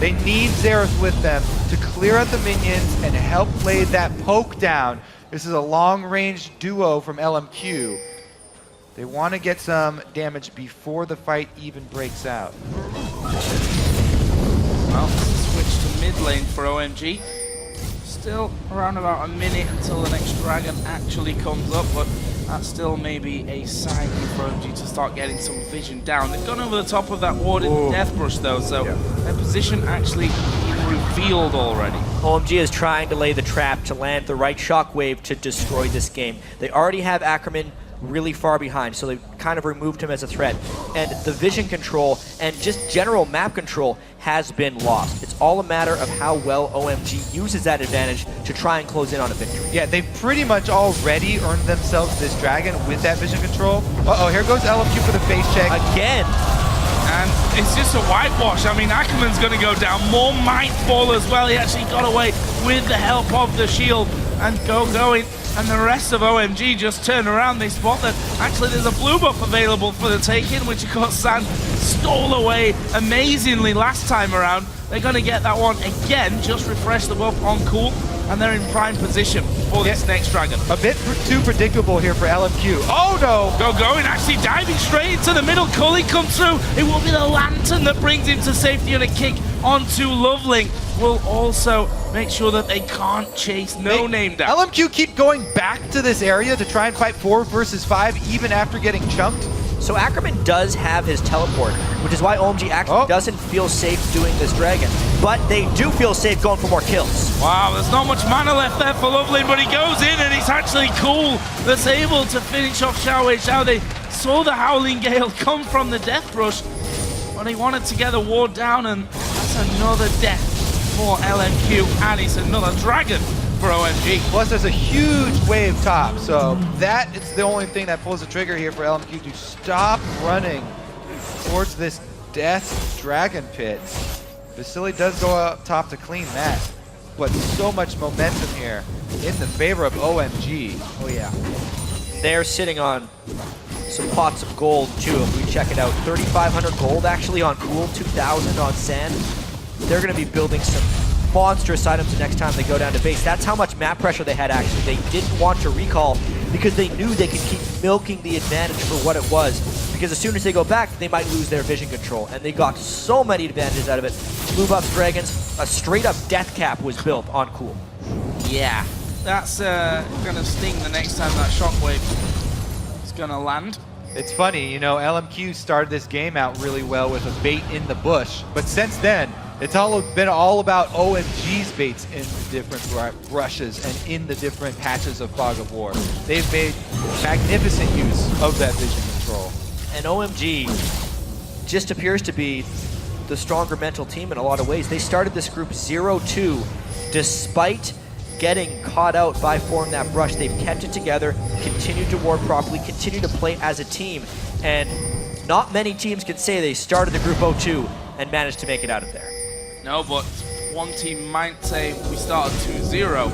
S7: They need Xerath with them to clear out the minions and help lay that poke down. This is a long-range duo from LMQ. They want to get some damage before the fight even breaks out.
S6: Well, switch to mid lane for OMG. Still around about a minute until the next dragon actually comes up, but that's still maybe a sign for OMG to start getting some vision down. They've gone over the top of that warded death brush though, so their position actually revealed already.
S8: OMG is trying to lay the trap to land the right shockwave to destroy this game. They already have Ackerman really far behind, so they've kind of removed him as a threat. And the vision control and just general map control has been lost. It's all a matter of how well OMG uses that advantage to try and close in on a victory.
S7: Yeah, they've pretty much already earned themselves this dragon with that vision control. Uh-oh, here goes LMQ for the face check.
S8: Again,
S6: And it's just a whitewash. I mean, Ackerman's going to go down. More might fall as well. He actually got away with the help of the shield and going. And the rest of OMG just turn around. They spot that actually there's a blue buff available for the taking, which of course San stole away amazingly last time around. They're going to get that one again. Just refresh the buff on Cool. And they're in prime position for this next dragon.
S7: A bit too predictable here for LMQ. Oh no!
S6: Going, actually diving straight into the middle. Cully comes through. It will be the Lantern that brings him to safety, and a kick onto Loveling will also make sure that they can't chase No Name down.
S7: LMQ keep going back to this area to try and fight 4 versus 5 even after getting chunked.
S8: So Ackerman does have his teleport, which is why OMG actually doesn't feel safe doing this dragon. But they do feel safe going for more kills.
S6: Wow, there's not much mana left there for Loveling, but he goes in and he's actually Cool that's able to finish off Xiao Xiao. They saw the Howling Gale come from the Death Rush, but he wanted to get the ward down, and that's another death for LMQ, and it's another dragon for OMG.
S7: Plus there's a huge wave top, so that is the only thing that pulls the trigger here for LMQ to stop running towards this death dragon pit. Vasily does go up top to clean that, but so much momentum here in the favor of OMG.
S8: Oh yeah. They're sitting on some pots of gold too, if we check it out. 3,500 gold actually on Cool, 2,000 on Sand. They're gonna be building some monstrous items the next time they go down to base. That's how much map pressure they had actually. They didn't want to recall because they knew they could keep milking the advantage for what it was. Because as soon as they go back, they might lose their vision control. And they got so many advantages out of it. Blue buffs, dragons, a straight up death cap was built on Cool.
S6: Yeah, that's gonna sting the next time that shockwave is gonna land.
S7: It's funny, you know, LMQ started this game out really well with a bait in the bush, but since then, it's been all about OMG's baits in the different brushes and in the different patches of Fog of War. They've made magnificent use of that vision control.
S8: And OMG just appears to be the stronger mental team in a lot of ways. They started this group 0-2 despite getting caught out by forming that brush. They've kept it together, continued to ward properly, continued to play as a team, and not many teams can say they started the group 0-2 and managed to make it out of there.
S6: No, but one team might say we started 2-0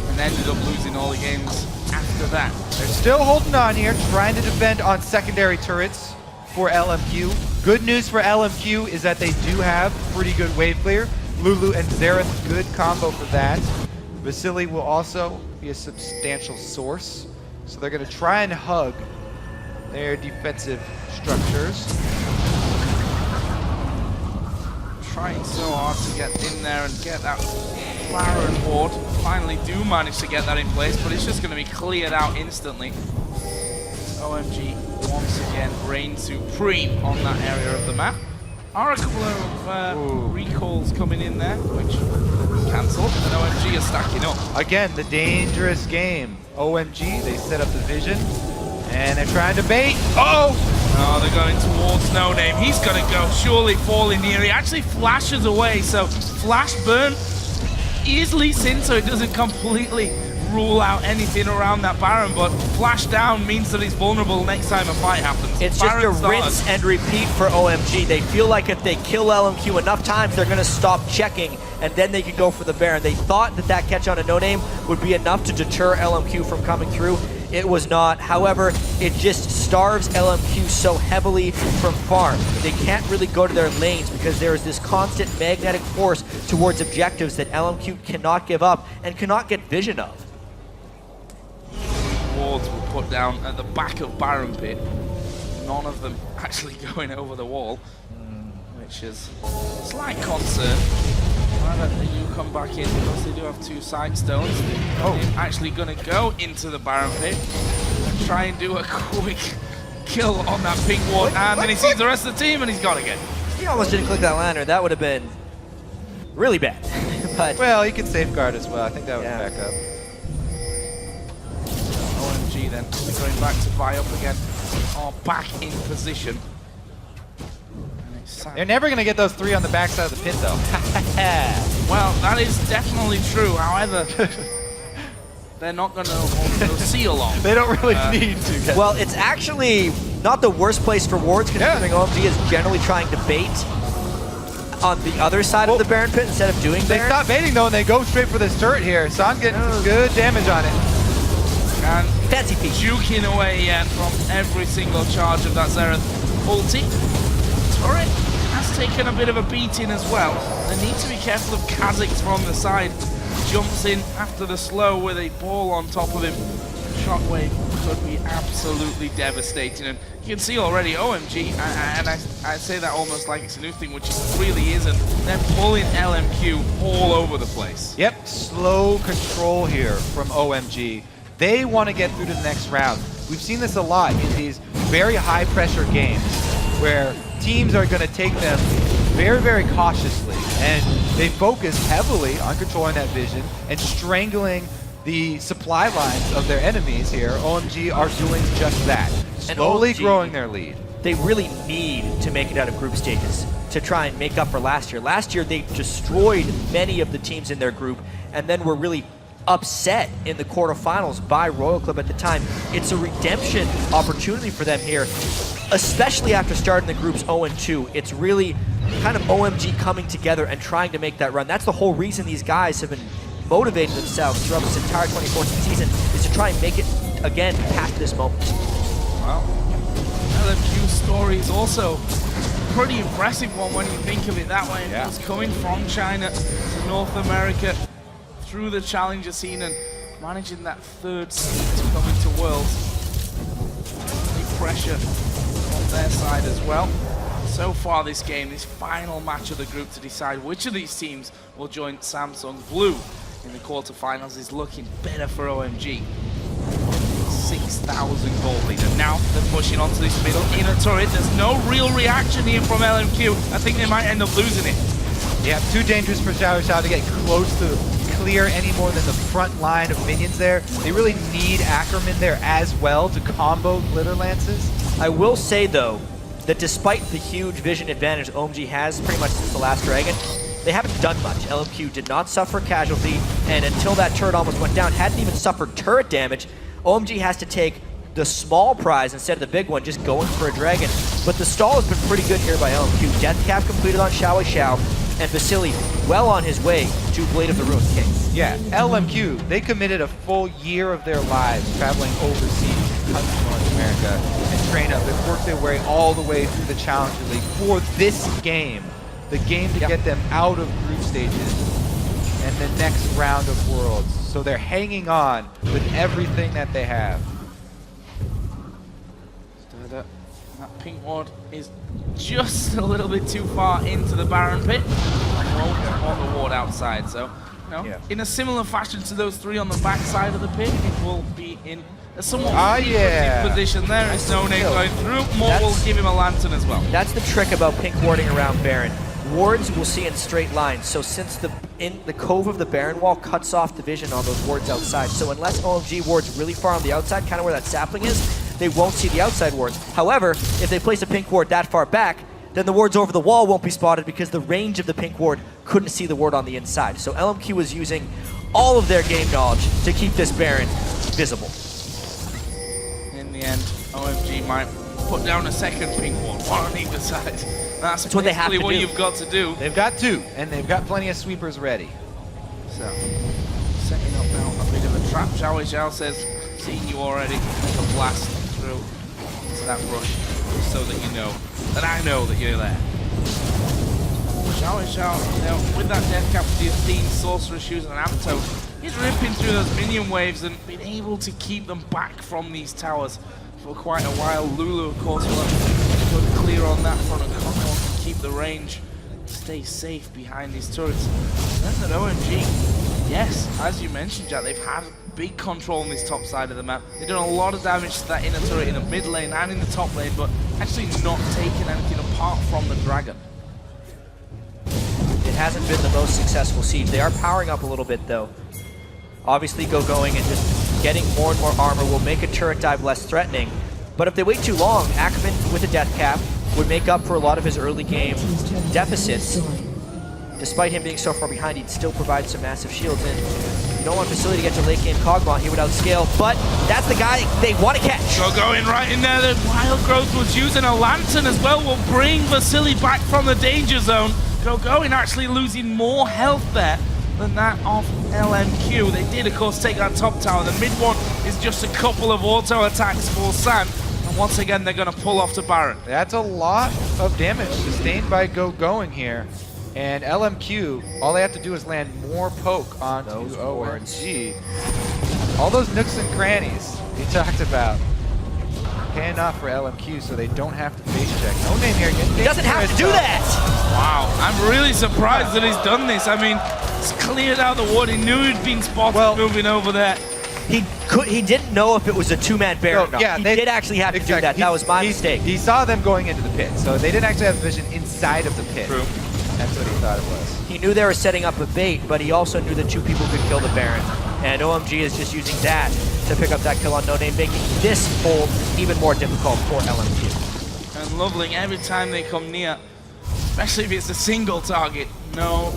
S6: and ended up losing all the games after that.
S7: They're still holding on here, trying to defend on secondary turrets for LMQ. Good news for LMQ is that they do have pretty good wave clear. Lulu and Xerath, good combo for that. Vasily will also be a substantial source, so they're going to try and hug their defensive structures.
S6: Trying so hard to get in there and get that Baron ward. Finally do manage to get that in place, but it's just going to be cleared out instantly. OMG once again reign supreme on that area of the map. Are a couple of recalls coming in there, which cancelled, and OMG is stacking up.
S7: Again, the dangerous game. OMG, they set up the vision, and they're trying to bait.
S6: Oh, they're going towards No Name. He's going to go, surely falling near. He actually flashes away, so flash burn easily in, so it doesn't completely rule out anything around that Baron, but flash down means that he's vulnerable next time a fight happens.
S8: It's
S6: Baron
S8: just a
S6: started.
S8: rinse and repeat for OMG. They feel like if they kill LMQ enough times, they're going to stop checking, and then they can go for the Baron. They thought that that catch on a No Name would be enough to deter LMQ from coming through. It was not. However, it just starves LMQ so heavily from farm. They can't really go to their lanes because there is this constant magnetic force towards objectives that LMQ cannot give up and cannot get vision of.
S6: Wards were put down at the back of Baron Pit. None of them actually going over the wall, which is a slight concern. However, they do come back in because they do have 2 sight stones. They're actually going to go into the Baron Pit and try and do a quick kill on that pink ward. And then he sees the rest of the team and he's got again.
S8: He almost didn't click that lantern. That would have been really bad. But
S7: Well, he could safeguard as well. I think that would back up.
S6: OMG then, they're going back to buy up again. Are back in position.
S7: They're never going to get those 3 on the backside of the pit, though.
S6: Well, that is definitely true. However, they're not going to see along.
S7: They don't really need to get.
S8: well, it's actually not the worst place for wards, considering OMG is generally trying to bait on the other side of the Baron pit instead of doing
S7: They
S8: Baron.
S7: stop baiting though, and they go straight for this turret here. Son getting good damage on it.
S6: And
S8: Fancy peek.
S6: juking away from every single charge of that Xerath ulti. Turret has taken a bit of a beating as well. They need to be careful of Kha'Zix from the side. Jumps in after the slow with a ball on top of him. Shockwave could be absolutely devastating. And you can see already OMG, and I say that almost like it's a new thing, which it really isn't. They're pulling LMQ all over the place.
S7: Yep, slow control here from OMG. They want to get through to the next round. We've seen this a lot in these very high pressure games where teams are going to take them very, very cautiously, and they focus heavily on controlling that vision and strangling the supply lines of their enemies here. OMG are doing just that, slowly
S8: OMG,
S7: growing their lead.
S8: They really need to make it out of group stages to try and make up for last year. Last year, they destroyed many of the teams in their group and then were really upset in the quarterfinals by Royal Club at the time. It's a redemption opportunity for them here, especially after starting the groups 0-2. It's really kind of OMG coming together and trying to make that run. That's the whole reason these guys have been motivating themselves throughout this entire 2014 season, is to try and make it again past this moment.
S6: Well, LMQ's story is also a pretty impressive one when you think of it that way.
S7: Yeah.
S6: It's coming from China to North America through the challenger scene and managing that third seed to come into Worlds. Big pressure on their side as well. So far this game, this final match of the group to decide which of these teams will join Samsung Blue in the quarterfinals is looking better for OMG. 6,000 gold lead, and now they're pushing onto this middle inner turret. There's no real reaction here from LMQ. I think they might end up losing it.
S7: Yeah, too dangerous for Xiao Xiao to get close to clear any more than the front line of minions there. They really need Ackerman there as well to combo Glitter Lances.
S8: I will say though, that despite the huge vision advantage OMG has pretty much since the last Dragon, they haven't done much. LMQ did not suffer casualty, and until that turret almost went down, hadn't even suffered turret damage. OMG has to take the small prize instead of the big one, just going for a Dragon. But the stall has been pretty good here by LMQ. Death Cap completed on Xiao Xiao, and Vasily well on his way to Blade of the Ruined King.
S7: Yeah, LMQ, they committed a full year of their lives traveling overseas to come to North America and train up and work their way all the way through the Challenger League for this game. The game to get them out of group stages and the next round of Worlds. So they're hanging on with everything that they have.
S6: That pink ward is just a little bit too far into the Baron pit. On the ward outside, so in a similar fashion to those three on the back side of the pit, it will be in a somewhat position there. It's no name going through. More will give him a lantern as well.
S8: That's the trick about pink warding around Baron. Wards we'll see in straight lines, so since the cove of the Baron wall cuts off the vision on those wards outside, so unless OMG wards really far on the outside, kind of where that sapling is, they won't see the outside wards. However, if they place a pink ward that far back, then the wards over the wall won't be spotted because the range of the pink ward couldn't see the ward on the inside. So LMQ was using all of their game knowledge to keep this Baron visible.
S6: In the end, OMG might put down a second pink ward, one on either side. That's
S8: what they have to
S6: what
S8: do.
S6: you've got to do.
S7: They've got two, and they've got plenty of sweepers ready.
S6: So, setting up now a bit of a trap. Xiao Xiao says, seen you already. Make a blast through to that rush, just so that you know, that I know that you're there. Xiao Xiao, you know, with that death cap with the Athene, Sorcerer Shoes, and Amto, he's ripping through those minion waves and been able to keep them back from these towers for quite a while. Lulu, of course, will have to clear on that front and Conor can keep the range, stay safe behind these turrets. Then at OMG, yes, as you mentioned, Jack, they've had big control on this top side of the map. They've done a lot of damage to that inner turret in the mid lane and in the top lane, but actually not taken anything apart from the Dragon.
S8: It hasn't been the most successful siege. They are powering up a little bit though. Obviously going and just getting more and more armor will make a turret dive less threatening. But if they wait too long, Ackerman with a death cap would make up for a lot of his early game deficits. despite him being so far behind, he'd still provide some massive shields. And you don't want Facility to get to late game Cogmon, he would outscale, but that's the guy they want to catch.
S6: So going right in there, the Wild Growth was using a Lantern as well, will bring Vasily back from the danger zone. Going actually losing more health there than that of LMQ. They did, of course, take that top tower. The mid one is just a couple of auto attacks for San. And once again, they're going to pull off to Baron.
S7: That's a lot of damage sustained by Going here. And LMQ, all they have to do is land more poke onto OMG. All those nooks and crannies we talked about paying off for LMQ so they don't have to face check. No name here.
S8: He doesn't have to do that!
S6: Wow, I'm really surprised that he's done this. I mean, he's cleared out the ward. He knew he'd been spotted moving over there.
S8: He didn't know if it was a two-man Baron. No, yeah, he did actually have to do that. That was my mistake.
S7: He saw them going into the pit, so they didn't actually have vision inside of the pit.
S6: True.
S7: That's what he thought it was.
S8: He knew they were setting up a bait, but he also knew that two people could kill the Baron. And OMG is just using that to pick up that kill on No Name, making this hold even more difficult for LMQ.
S6: And Loveling, every time they come near, especially if it's a single target, no,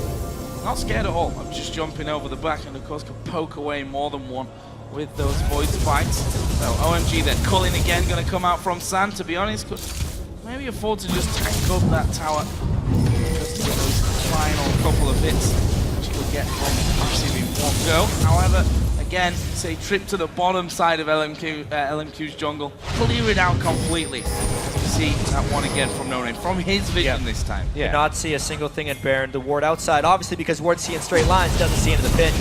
S6: not scared at all. I'm just jumping over the back and of course can poke away more than one with those void spikes. So OMG then culling again, going to come out from San, to be honest, could maybe afford to just tank up that tower just to get those final couple of hits which he would get from receiving one go. However, again, it's a trip to the bottom side of LMQ's jungle. Clear it out completely. See that one again from No Name, from his vision this time.
S8: Did not see a single thing in Baron. The ward outside, obviously because ward's seeing straight lines, doesn't see into the pit.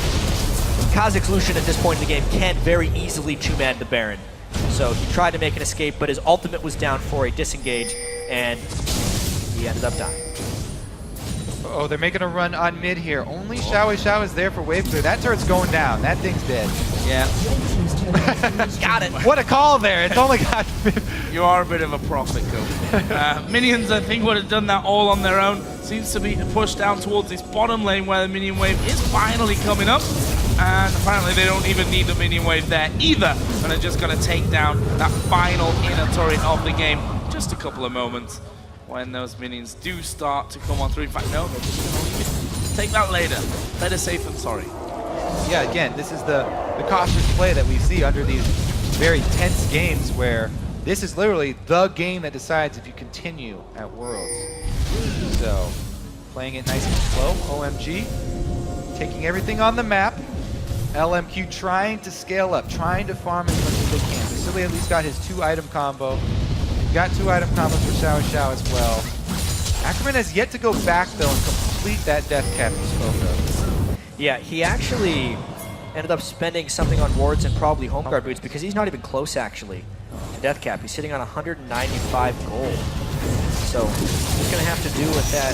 S8: Kha'Zix Lucian at this point in the game can very easily two-man the Baron. So he tried to make an escape, but his ultimate was down for a disengage, and he ended up dying.
S7: Oh, they're making a run on mid here. Only Xiao is there for wave clear. That turret's going down. That thing's dead.
S6: Yeah.
S8: Got it.
S7: What a call there. It's only got...
S6: You are a bit of a prophet, Kobe. Minions, I think, would have done that all on their own. Seems to be pushed down towards this bottom lane where the minion wave is finally coming up. And apparently they don't even need the minion wave there either. And they're just going to take down that final inner turret of the game. Just a couple of moments when those minions do start to come on through. In fact, no, they're just going to leave it. Take that later. Better safe than sorry.
S7: Yeah, again, this is the cautious play that we see under these very tense games where this is literally the game that decides if you continue at Worlds. So, playing it nice and slow, OMG, taking everything on the map. LMQ trying to scale up, trying to farm as much as they can. Vasily at least got his 2-item combo. We've got 2-item combos for Xiao as well. Ackerman has yet to go back though and complete that death cap he spoke of.
S8: Yeah, he actually ended up spending something on wards and probably home guard boots because he's not even close actually to death cap. He's sitting on 195 gold. So he's going to have to do with that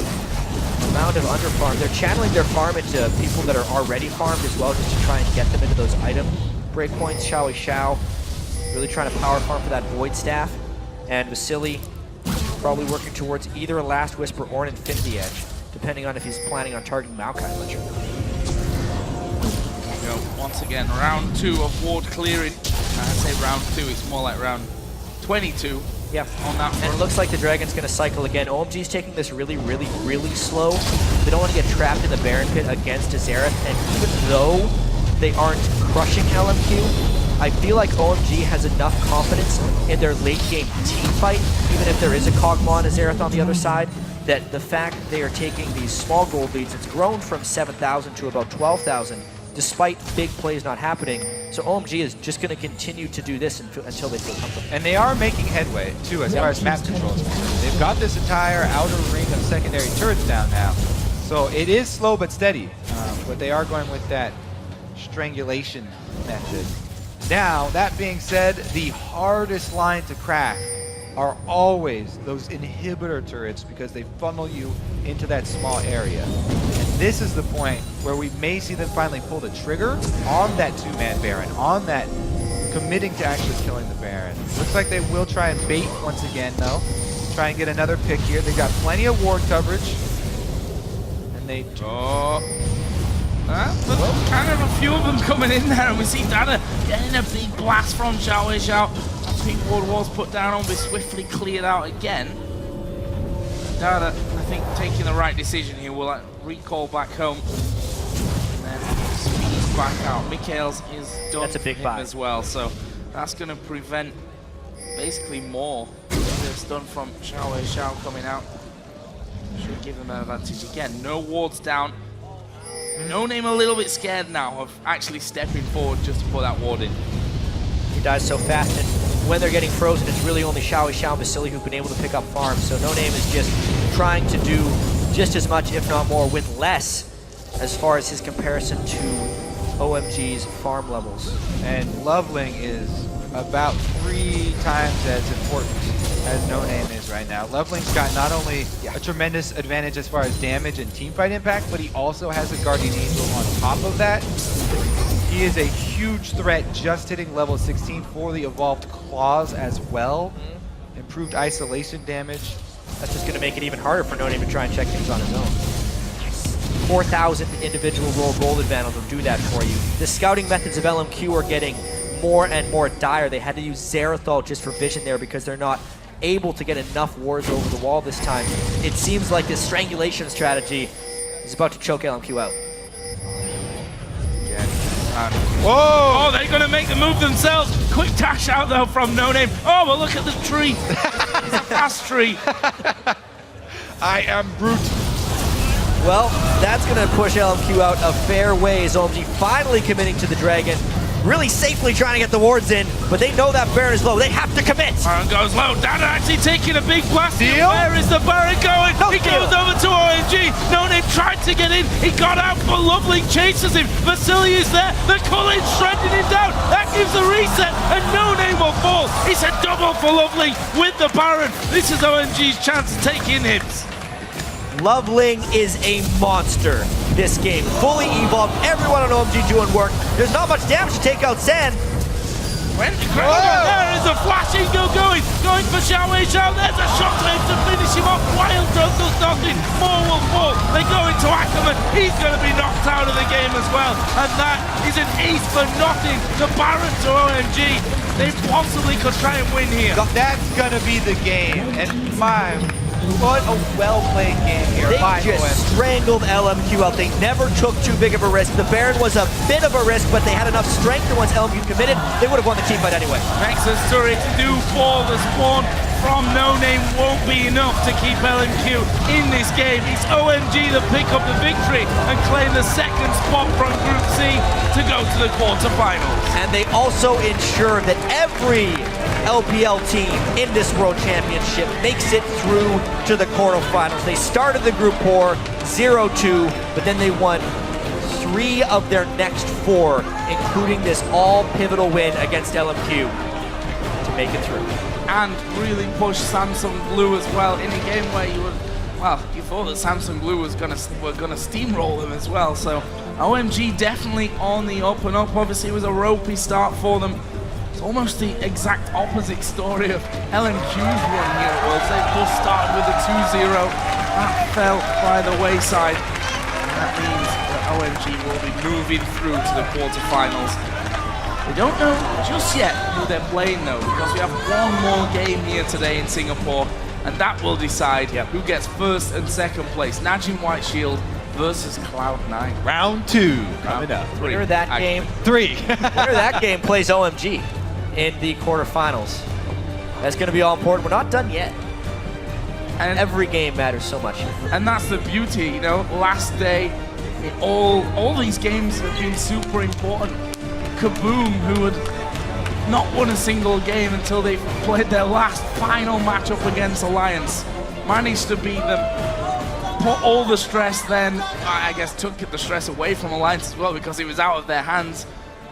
S8: amount of underfarm. They're channeling their farm into people that are already farmed as well, just to try and get them into those item breakpoints. Xiao really trying to power farm for that void staff, and Vasily probably working towards either a Last Whisper or an Infinity Edge, depending on if he's planning on targeting Maokai Ledger.
S6: Once again, round 2 of ward clearing. I say round 2, it's more like round 22.
S8: Yeah,
S6: on that front.
S8: And it looks like the Dragon's going to cycle again. OMG's taking this really slow. They don't want to get trapped in the Baron pit against Azerath, and even though they aren't crushing LMQ, I feel like OMG has enough confidence in their late game team fight, even if there is a Kog'Maw and Azerath on the other side, that the fact they are taking these small gold leads, it's grown from 7,000 to about 12,000, despite big plays not happening. So OMG is just going to continue to do this until they feel comfortable.
S7: And they are making headway, too, as far as map control is concerned. They've got this entire outer ring of secondary turrets down now. So it is slow but steady, but they are going with that strangulation method. Now, that being said, the hardest line to crack are always those inhibitor turrets because they funnel you into that small area. And this is the point where we may see them finally pull the trigger on that 2-man Baron, on that committing to actually killing the Baron. Looks like they will try and bait once again, though. Try and get another pick here. They've got plenty of ward coverage. And they
S6: but kind of a few of them coming in there, and we see Dada getting a big blast from Xiao. That pink ward was put down, will be swiftly cleared out again. Dada, I think, taking the right decision here. Will recall back home. And then speeds back out. Mikhail's is done
S8: That's a big
S6: for him
S8: buy.
S6: as well. So that's going to prevent basically more this done from Xiao coming out. Should give them an advantage again. No wards down. No Name a little bit scared now of actually stepping forward just to put that ward in.
S8: He dies so fast, and when they're getting frozen, it's really only Xiao and Vasily who've been able to pick up farms. So No Name is just trying to do just as much, if not more, with less as far as his comparison to OMG's farm levels.
S7: And Loveling is about 3 times as important as No Name is right now. Loveling's got not only a tremendous advantage as far as damage and teamfight impact, but he also has a Guardian Angel on top of that. He is a huge threat just hitting level 16 for the evolved claws as well. Improved isolation damage.
S8: That's just going to make it even harder for No Name to try and check things on his own. 4,000 individual roll gold advantage will do that for you. The scouting methods of LMQ are getting more and more dire. They had to use Zerathal just for vision there because they're not able to get enough wards over the wall this time. It seems like this strangulation strategy is about to choke LMQ out.
S6: Whoa! Oh, they're going to make the move themselves. Quick dash out, though, from No Name. Oh, but look at the tree. It's a fast tree.
S7: I am Brute.
S8: Well, that's going to push LMQ out a fair ways. OMG finally committing to the Dragon. Really safely trying to get the wards in, but they know that Baron is low. They have to commit.
S6: Baron goes low. Dada actually taking a big blast.
S7: Deal?
S6: Where is the Baron going?
S8: No
S6: he
S8: deal.
S6: goes over to OMG. No Name tried to get in. He got out, but Lovely chases him. Vasily is there. The Cullen shredding him down. That gives a reset, and No Name will fall. It's a double for Lovely with the Baron. This is OMG's chance to take in hits.
S8: Loveling is a monster this game. Fully evolved, everyone on OMG doing work. There's not much damage to take out Sen.
S6: There is a flashing go going for Xiao. There's a shot to finish him off. Wild does nothing. More will fall. They go into Ackerman. He's going to be knocked out of the game as well. And that is an ace for nothing. The Baron to OMG. They possibly could try and win here.
S7: That's gonna be the game. And what a well-played game here.
S8: They just strangled LMQ out. They never took too big of a risk. The Baron was a bit of a risk, but they had enough strength, and once LMQ committed, they would have won the team fight anyway.
S6: Nexus turrets do fall. The spawn from No Name won't be enough to keep LMQ in this game. It's OMG that pick up the victory and claim the second spot from Group C to go to the quarterfinals.
S8: And they also ensure that every LPL team in this World Championship makes it through to the quarterfinals. They started the group poor, 0-2, but then they won 3 of their next 4, including this all-pivotal win against LMQ to make it through.
S6: And really push Samsung Blue as well in a game where you thought that Samsung Blue were gonna steamroll them as well. So OMG definitely on the up and up. Obviously it was a ropey start for them. It's almost the exact opposite story of LMQ's run here at Worlds. They just started with a 2-0. That fell by the wayside. And that means that OMG will be moving through to the quarterfinals. We don't know just yet who they're playing though, because we have one more game here today in Singapore, and that will decide who gets first and second place. Najim White Shield versus Cloud9.
S7: Round 2 coming up.
S8: Winner of that game.
S7: 3.
S8: Winner of that game plays OMG in the quarterfinals. That's going to be all important. We're not done yet. And every game matters so much.
S6: And that's the beauty, you know. Last day, all these games have been super important. Kaboom, who had not won a single game until they played their last final matchup against Alliance, managed to beat them, put all the stress then, I guess took the stress away from Alliance as well because it was out of their hands.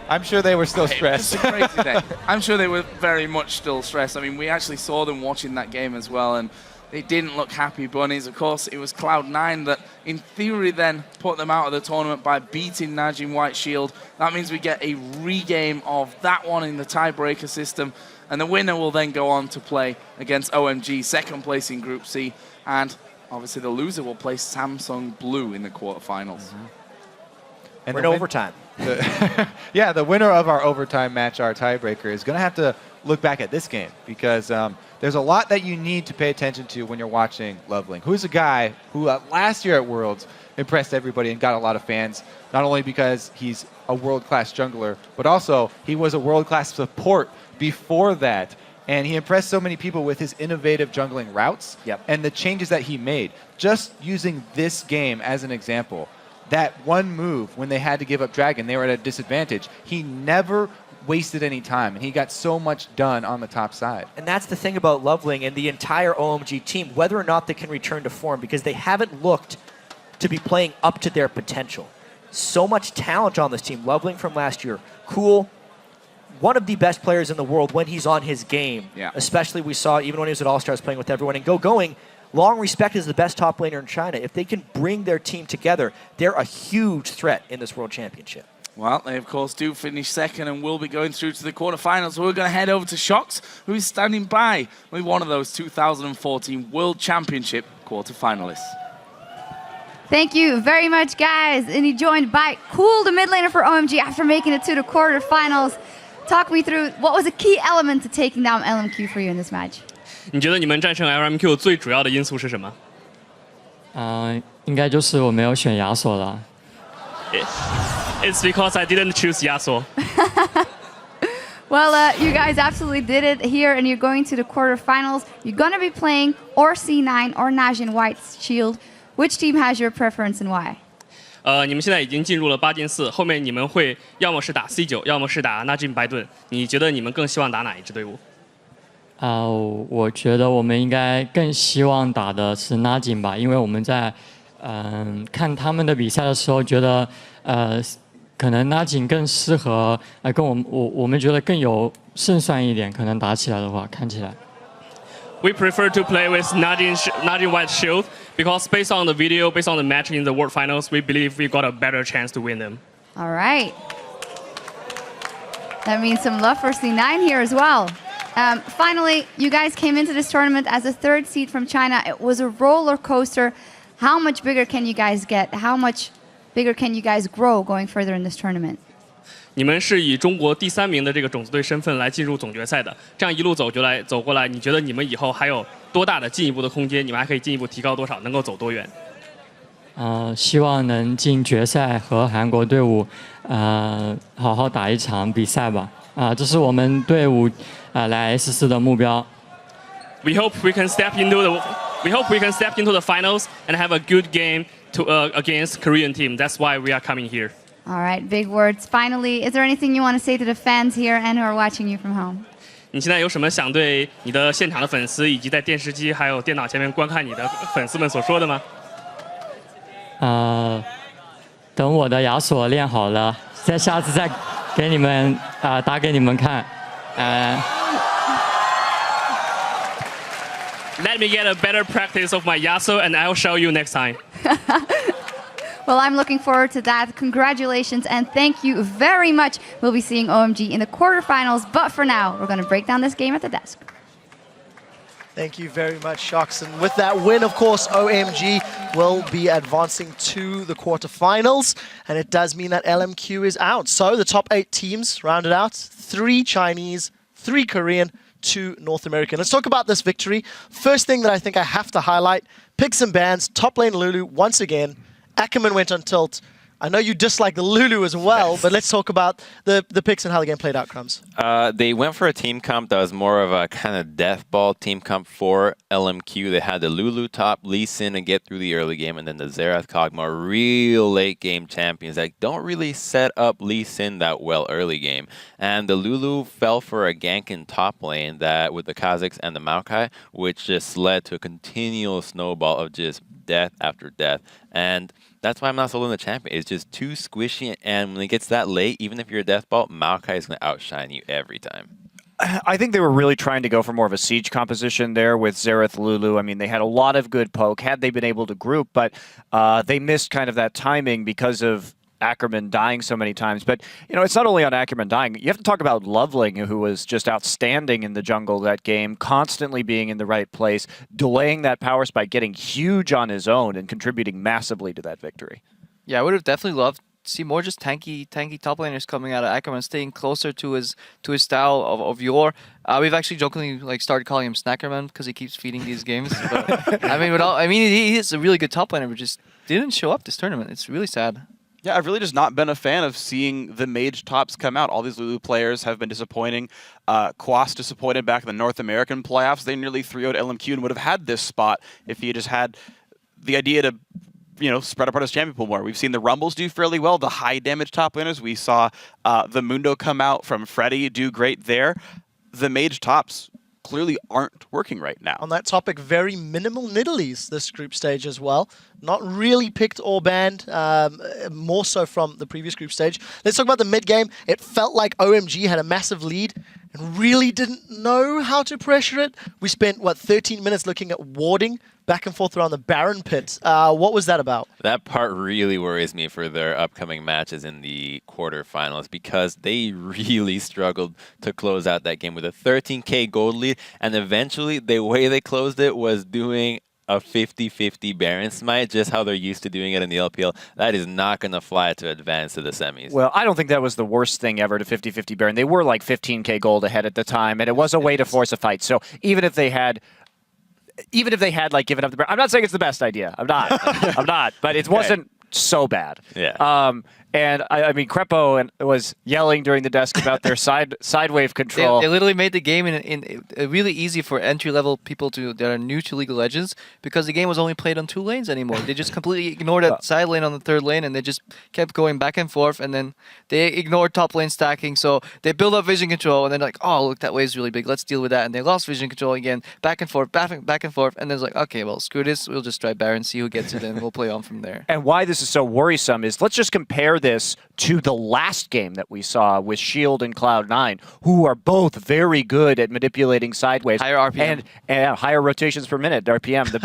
S7: I'm sure they were still stressed.
S6: It's a crazy day. I'm sure they were very much still stressed. I mean, we actually saw them watching that game as well, and they didn't look happy bunnies. Of course, it was Cloud9 that, in theory, then put them out of the tournament by beating Najim White Shield. That means we get a regame of that one in the tiebreaker system, and the winner will then go on to play against OMG, second place in Group C, and obviously the loser will play Samsung Blue in the quarterfinals.
S8: And we're in overtime.
S7: The winner of our overtime match, our tiebreaker, is going to have to look back at this game because there's a lot that you need to pay attention to when you're watching Loveling, who's a guy who last year at Worlds impressed everybody and got a lot of fans, not only because he's a world-class jungler, but also he was a world-class support before that. And he impressed so many people with his innovative jungling routes and the changes that he made. Just using this game as an example, that one move when they had to give up Dragon, they were at a disadvantage. He never wasted any time, and he got so much done on the top side.
S8: And that's the thing about Loveling and the entire OMG team, whether or not they can return to form, because they haven't looked to be playing up to their potential. So much talent on this team. Loveling from last year, cool. One of the best players in the world when he's on his game. Especially we saw even when he was at All-Stars playing with everyone. And going, Long Respect is the best top laner in China. If they can bring their team together, they're a huge threat in this World Championship.
S6: Well, they of course do finish second and will be going through to the quarterfinals. So we're going to head over to Shox, who is standing by with one of those 2014 World Championship quarterfinalists.
S10: Thank you very much, guys. And he joined by Cool, the mid laner for OMG, after making it to the quarterfinals. Talk me through what was a key element to taking down LMQ for you in this match.
S11: 你觉得你们战胜 LMQ 最主要的因素是什么？
S12: 应该就是我没有选亚索了。
S11: It's because I didn't choose Yasuo.
S10: Well, you guys absolutely did it here, and you're going to the quarterfinals. You're going to be playing or C9 or Najin White's Shield. Which team has your preference and why?
S11: 你们现在已经进入了8进4，后面你们会要么是打 C9，要么是打 Najin 白盾。你觉得你们更希望打哪一支队伍？
S12: 我觉得我们应该更希望打的是 Najin 吧，因为我们在看他们的比赛的时候，觉得可能 Najin 更适合跟我们觉得更有胜算一点，可能打起来的话，看起来。
S11: We prefer to play with Najin White Shield because based on the video, based on the match in the World Finals, we believe we got a better chance to win them.
S10: All right. That means some love for C9 here as well. Finally, you guys came into this tournament as a 3rd seed from China. It was a roller coaster. How much bigger can you guys get? How much bigger can you guys grow going further in this tournament?
S11: 你们是以中国第3名的这个种子队身份来进入总决赛的，这样一路走过来，你觉得你们以后还有多大的进一步的空间？你们还可以进一步提高多少？能够走多远？
S12: 希望能进决赛和韩国队伍好好打一场比赛吧。这是我们队伍来 S4的目标。
S11: We hope we can step into the finals and have a good game against Korean team. That's why we are coming here.
S10: All right, big words. Finally, is there anything you want to say to the fans here and who are watching you from home?
S11: 你现在有什么想对你的现场的粉丝以及在电视机还有电脑前面观看你的粉丝们所说的吗？
S12: 等我的亚索练好了，下次再给你们打给你们看。
S11: Let me get a better practice of my Yasuo and I'll show you next time.
S10: Well, I'm looking forward to that. Congratulations and thank you very much. We'll be seeing OMG in the quarterfinals, but for now, we're going to break down this game at the desk.
S1: Thank you very much, Shox. And with that win, of course, OMG will be advancing to the quarterfinals. And it does mean that LMQ is out. So the top 8 teams rounded out. 3 Chinese, 3 Korean, 2 North American. Let's talk about this victory. First thing that I think I have to highlight, picks and bans, top lane Lulu once again. Ackerman went on tilt. I know you dislike the Lulu as well, but let's talk about the picks and how the game played out, Crumbs.
S3: They went for a team comp that was more of a kind of death ball team comp for LMQ. They had the Lulu top, Lee Sin to get through the early game, and then the Xerath Kog'Maw, real late game champions that don't really set up Lee Sin that well early game. And the Lulu fell for a gank in top lane that with the Kazakhs and the Maokai, which just led to a continual snowball of just death after death. And that's why I'm not sold on the champion. It's just too squishy, and when it gets that late, even if you're a death ball, Maokai is going to outshine you every time.
S5: I think they were really trying to go for more of a siege composition there with Xerath Lulu. I mean, they had a lot of good poke had they been able to group, but they missed kind of that timing because of Ackerman dying so many times. But, you know, it's not only on Ackerman dying. You have to talk about Loveling, who was just outstanding in the jungle that game, constantly being in the right place, delaying that power spike, getting huge on his own, and contributing massively to that victory.
S2: Yeah, I would have definitely loved see more just tanky top laners coming out of Ackerman, staying closer to his style of yore. We've actually jokingly like started calling him Snackerman because he keeps feeding these games. But, I mean, he is a really good top laner, but just didn't show up this tournament. It's really sad.
S4: Yeah, I've really just not been a fan of seeing the mage tops come out. All these Lulu players have been disappointing. Quas disappointed back in the North American playoffs. They nearly 3-0'd LMQ and would have had this spot if he had just had the idea to, spread apart his champion pool more. We've seen the Rumbles do fairly well, the high damage top laners. We saw the Mundo come out from Freddy, do great there. The mage tops clearly aren't working right now.
S1: On that topic, very minimal Nidalees this group stage as well. Not really picked or banned, more so from the previous group stage. Let's talk about the mid game. It felt like OMG had a massive lead and really didn't know how to pressure it. We spent, 13 minutes looking at warding back and forth around the Baron pit. What was that about?
S3: That part really worries me for their upcoming matches in the quarterfinals because they really struggled to close out that game with a 13k gold lead, and eventually the way they closed it was doing a 50-50 Baron smite, just how they're used to doing it in the LPL. That is not going to fly to advance to the semis.
S5: Well, I don't think that was the worst thing ever to 50-50 Baron. They were like 15k gold ahead at the time, and it was a way to force a fight. So even if they had like given up the Baron, I'm not saying it's the best idea. I'm not. But it wasn't so bad.
S3: Yeah.
S5: And I mean, Crepo was yelling during the desk about their side wave control.
S2: They literally made the game in really easy for entry-level people that are new to League of Legends because the game was only played on 2 lanes anymore. They just completely ignored that side lane on the 3rd lane, and they just kept going back and forth, and then they ignored top lane stacking. So they build up vision control, and then like, oh, look, that wave's really big. Let's deal with that. And they lost vision control again, back and forth, back and forth. And then it's like, okay, well, screw this. We'll just try Baron, see who gets it, and we'll play on from there.
S5: And why this is so worrisome is let's just compare this to the last game that we saw with Shield and Cloud9, who are both very good at manipulating sideways.
S2: Higher RPM.
S5: And higher rotations per minute, RPM, the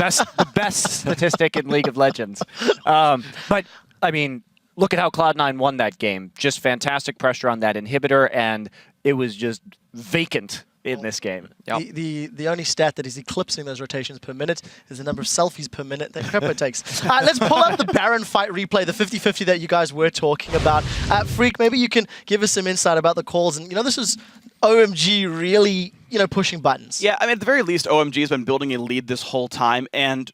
S5: best statistic in League of Legends. But, I mean, look at how Cloud9 won that game. Just fantastic pressure on that inhibitor, and it was just vacant in this game.
S1: Yep. The only stat that is eclipsing those rotations per minute is the number of selfies per minute that Crepo takes. Let's pull up the Baron fight replay, the 50-50 that you guys were talking about. Freak, maybe you can give us some insight about the calls. And, this is OMG really, pushing buttons.
S4: Yeah, I mean, at the very least, OMG has been building a lead this whole time. And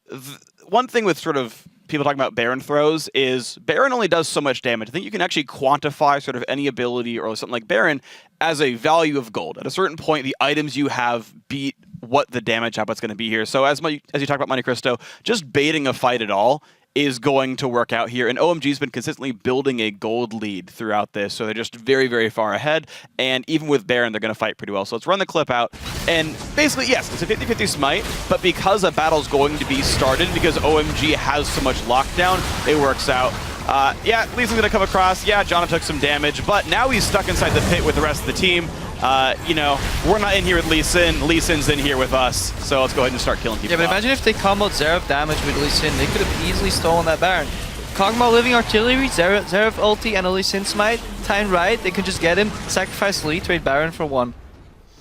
S4: one thing with sort of people talking about Baron throws is Baron only does so much damage. I think you can actually quantify sort of any ability or something like Baron as a value of gold. At a certain point, the items you have beat what the damage output's going to be here. So as you talk about Monte Cristo, just baiting a fight at all is going to work out here. And OMG's been consistently building a gold lead throughout this, so they're just very, very far ahead. And even with Baron, they're going to fight pretty well. So let's run the clip out. And basically, yes, it's a 50-50 smite, but because a battle's going to be started, because OMG has so much lockdown, it works out. Yeah, Lee Sin's going to come across. Yeah, Jonna took some damage, but now he's stuck inside the pit with the rest of the team. We're not in here with Lee Sin. Lee Sin's in here with us. So let's go ahead and start killing people.
S2: Yeah, but imagine if they comboed Zeref damage with Lee Sin. They could have easily stolen that Baron. Kog'Maw Living Artillery, Zeref ulti, and a Lee Sin smite. Timed right, they could just get him, sacrifice Lee, trade Baron for 1.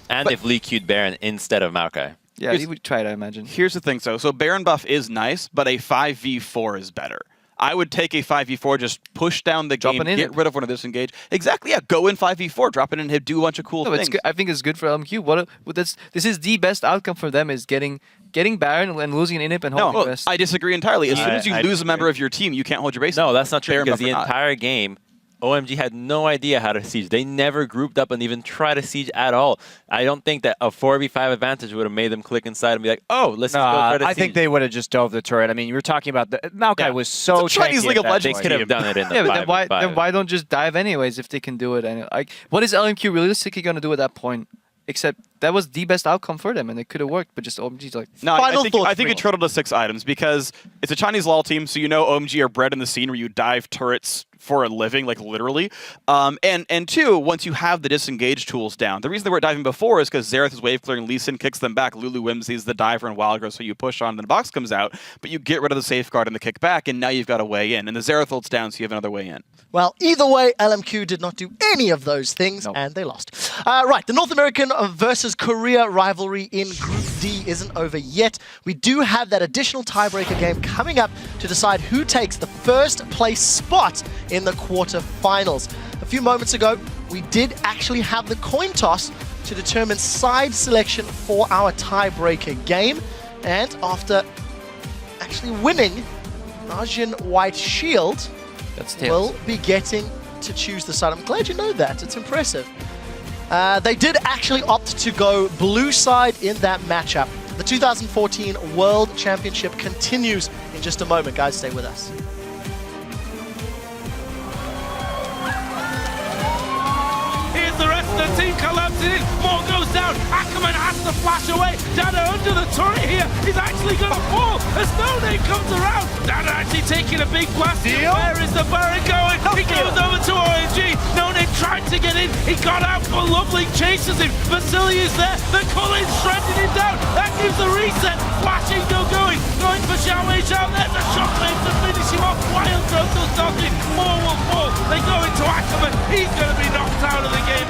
S3: And if Lee queued Baron instead of Maokai.
S2: Yeah, he would try it, I imagine.
S4: Here's the thing, so Baron buff is nice, but a 5v4 is better. I would take a 5v4, just push down the game, get rid of one of disengage. Exactly, yeah, go in 5v4, drop it in and do a bunch of cool things.
S2: I think it's good for LMQ. This is the best outcome for them, is getting Baron and losing an inhib and holding best.
S4: I disagree entirely. As soon as you lose a member of your team, you can't hold your base.
S3: No, that's not true, because the entire game, OMG had no idea how to siege. They never grouped up and even tried to siege at all. I don't think that a 4v5 advantage would have made them click inside and be like, oh, let's just go try to siege.
S5: I think they would have just dove the turret. I mean, you were talking about Maokai was so
S4: Chinese League of Legends.
S3: They could have done it in the 5v5.
S2: But then why don't just dive anyways if they can do it? And what is LMQ realistically going to do at that point? Except that was the best outcome for them, and it could have worked, but just OMG's like...
S4: No, I think it turtled to 6 items, because it's a Chinese LoL team, so OMG are bred in the scene where you dive turrets for a living, like literally. And 2, once you have the disengage tools down, the reason they were diving before is because Xerath is wave clearing, Lee Sin kicks them back, Lulu Whimsy's the diver and Wildgrowth, so you push on, then the box comes out, but you get rid of the safeguard and the kickback, and now you've got a way in. And the Xerath ult's down, so you have another way in.
S1: Well, either way, LMQ did not do any of those things, and they lost. Right, the North American versus Korea rivalry in Group D isn't over yet. We do have that additional tiebreaker game coming up to decide who takes the first place spot in the quarterfinals. A few moments ago, we did actually have the coin toss to determine side selection for our tiebreaker game. And after actually winning, Najin White Shield will be getting to choose the side. I'm glad you know that. It's impressive. They did actually opt to go blue side in that matchup. The 2014 World Championship continues in just a moment. Guys, stay with us.
S13: Here's the rest of the team collapsing in. More goes down. Ackerman has to flash away. Dada under the turret here. He's actually going to fall as No Name comes around. Dada actually taking a big blast. Where is the Baron going? He goes over to OMG. No Name tried to get in. He got out, but Lovely chases him. Vasily is there. The Cullen shredding him down. That gives the reset. Flashing, no going. Going for Xiao Wei Xiao. There's a shot flame to finish him off. Wild Growth does nothing. More will fall. They go into Ackerman. He's going to be knocked out of the game.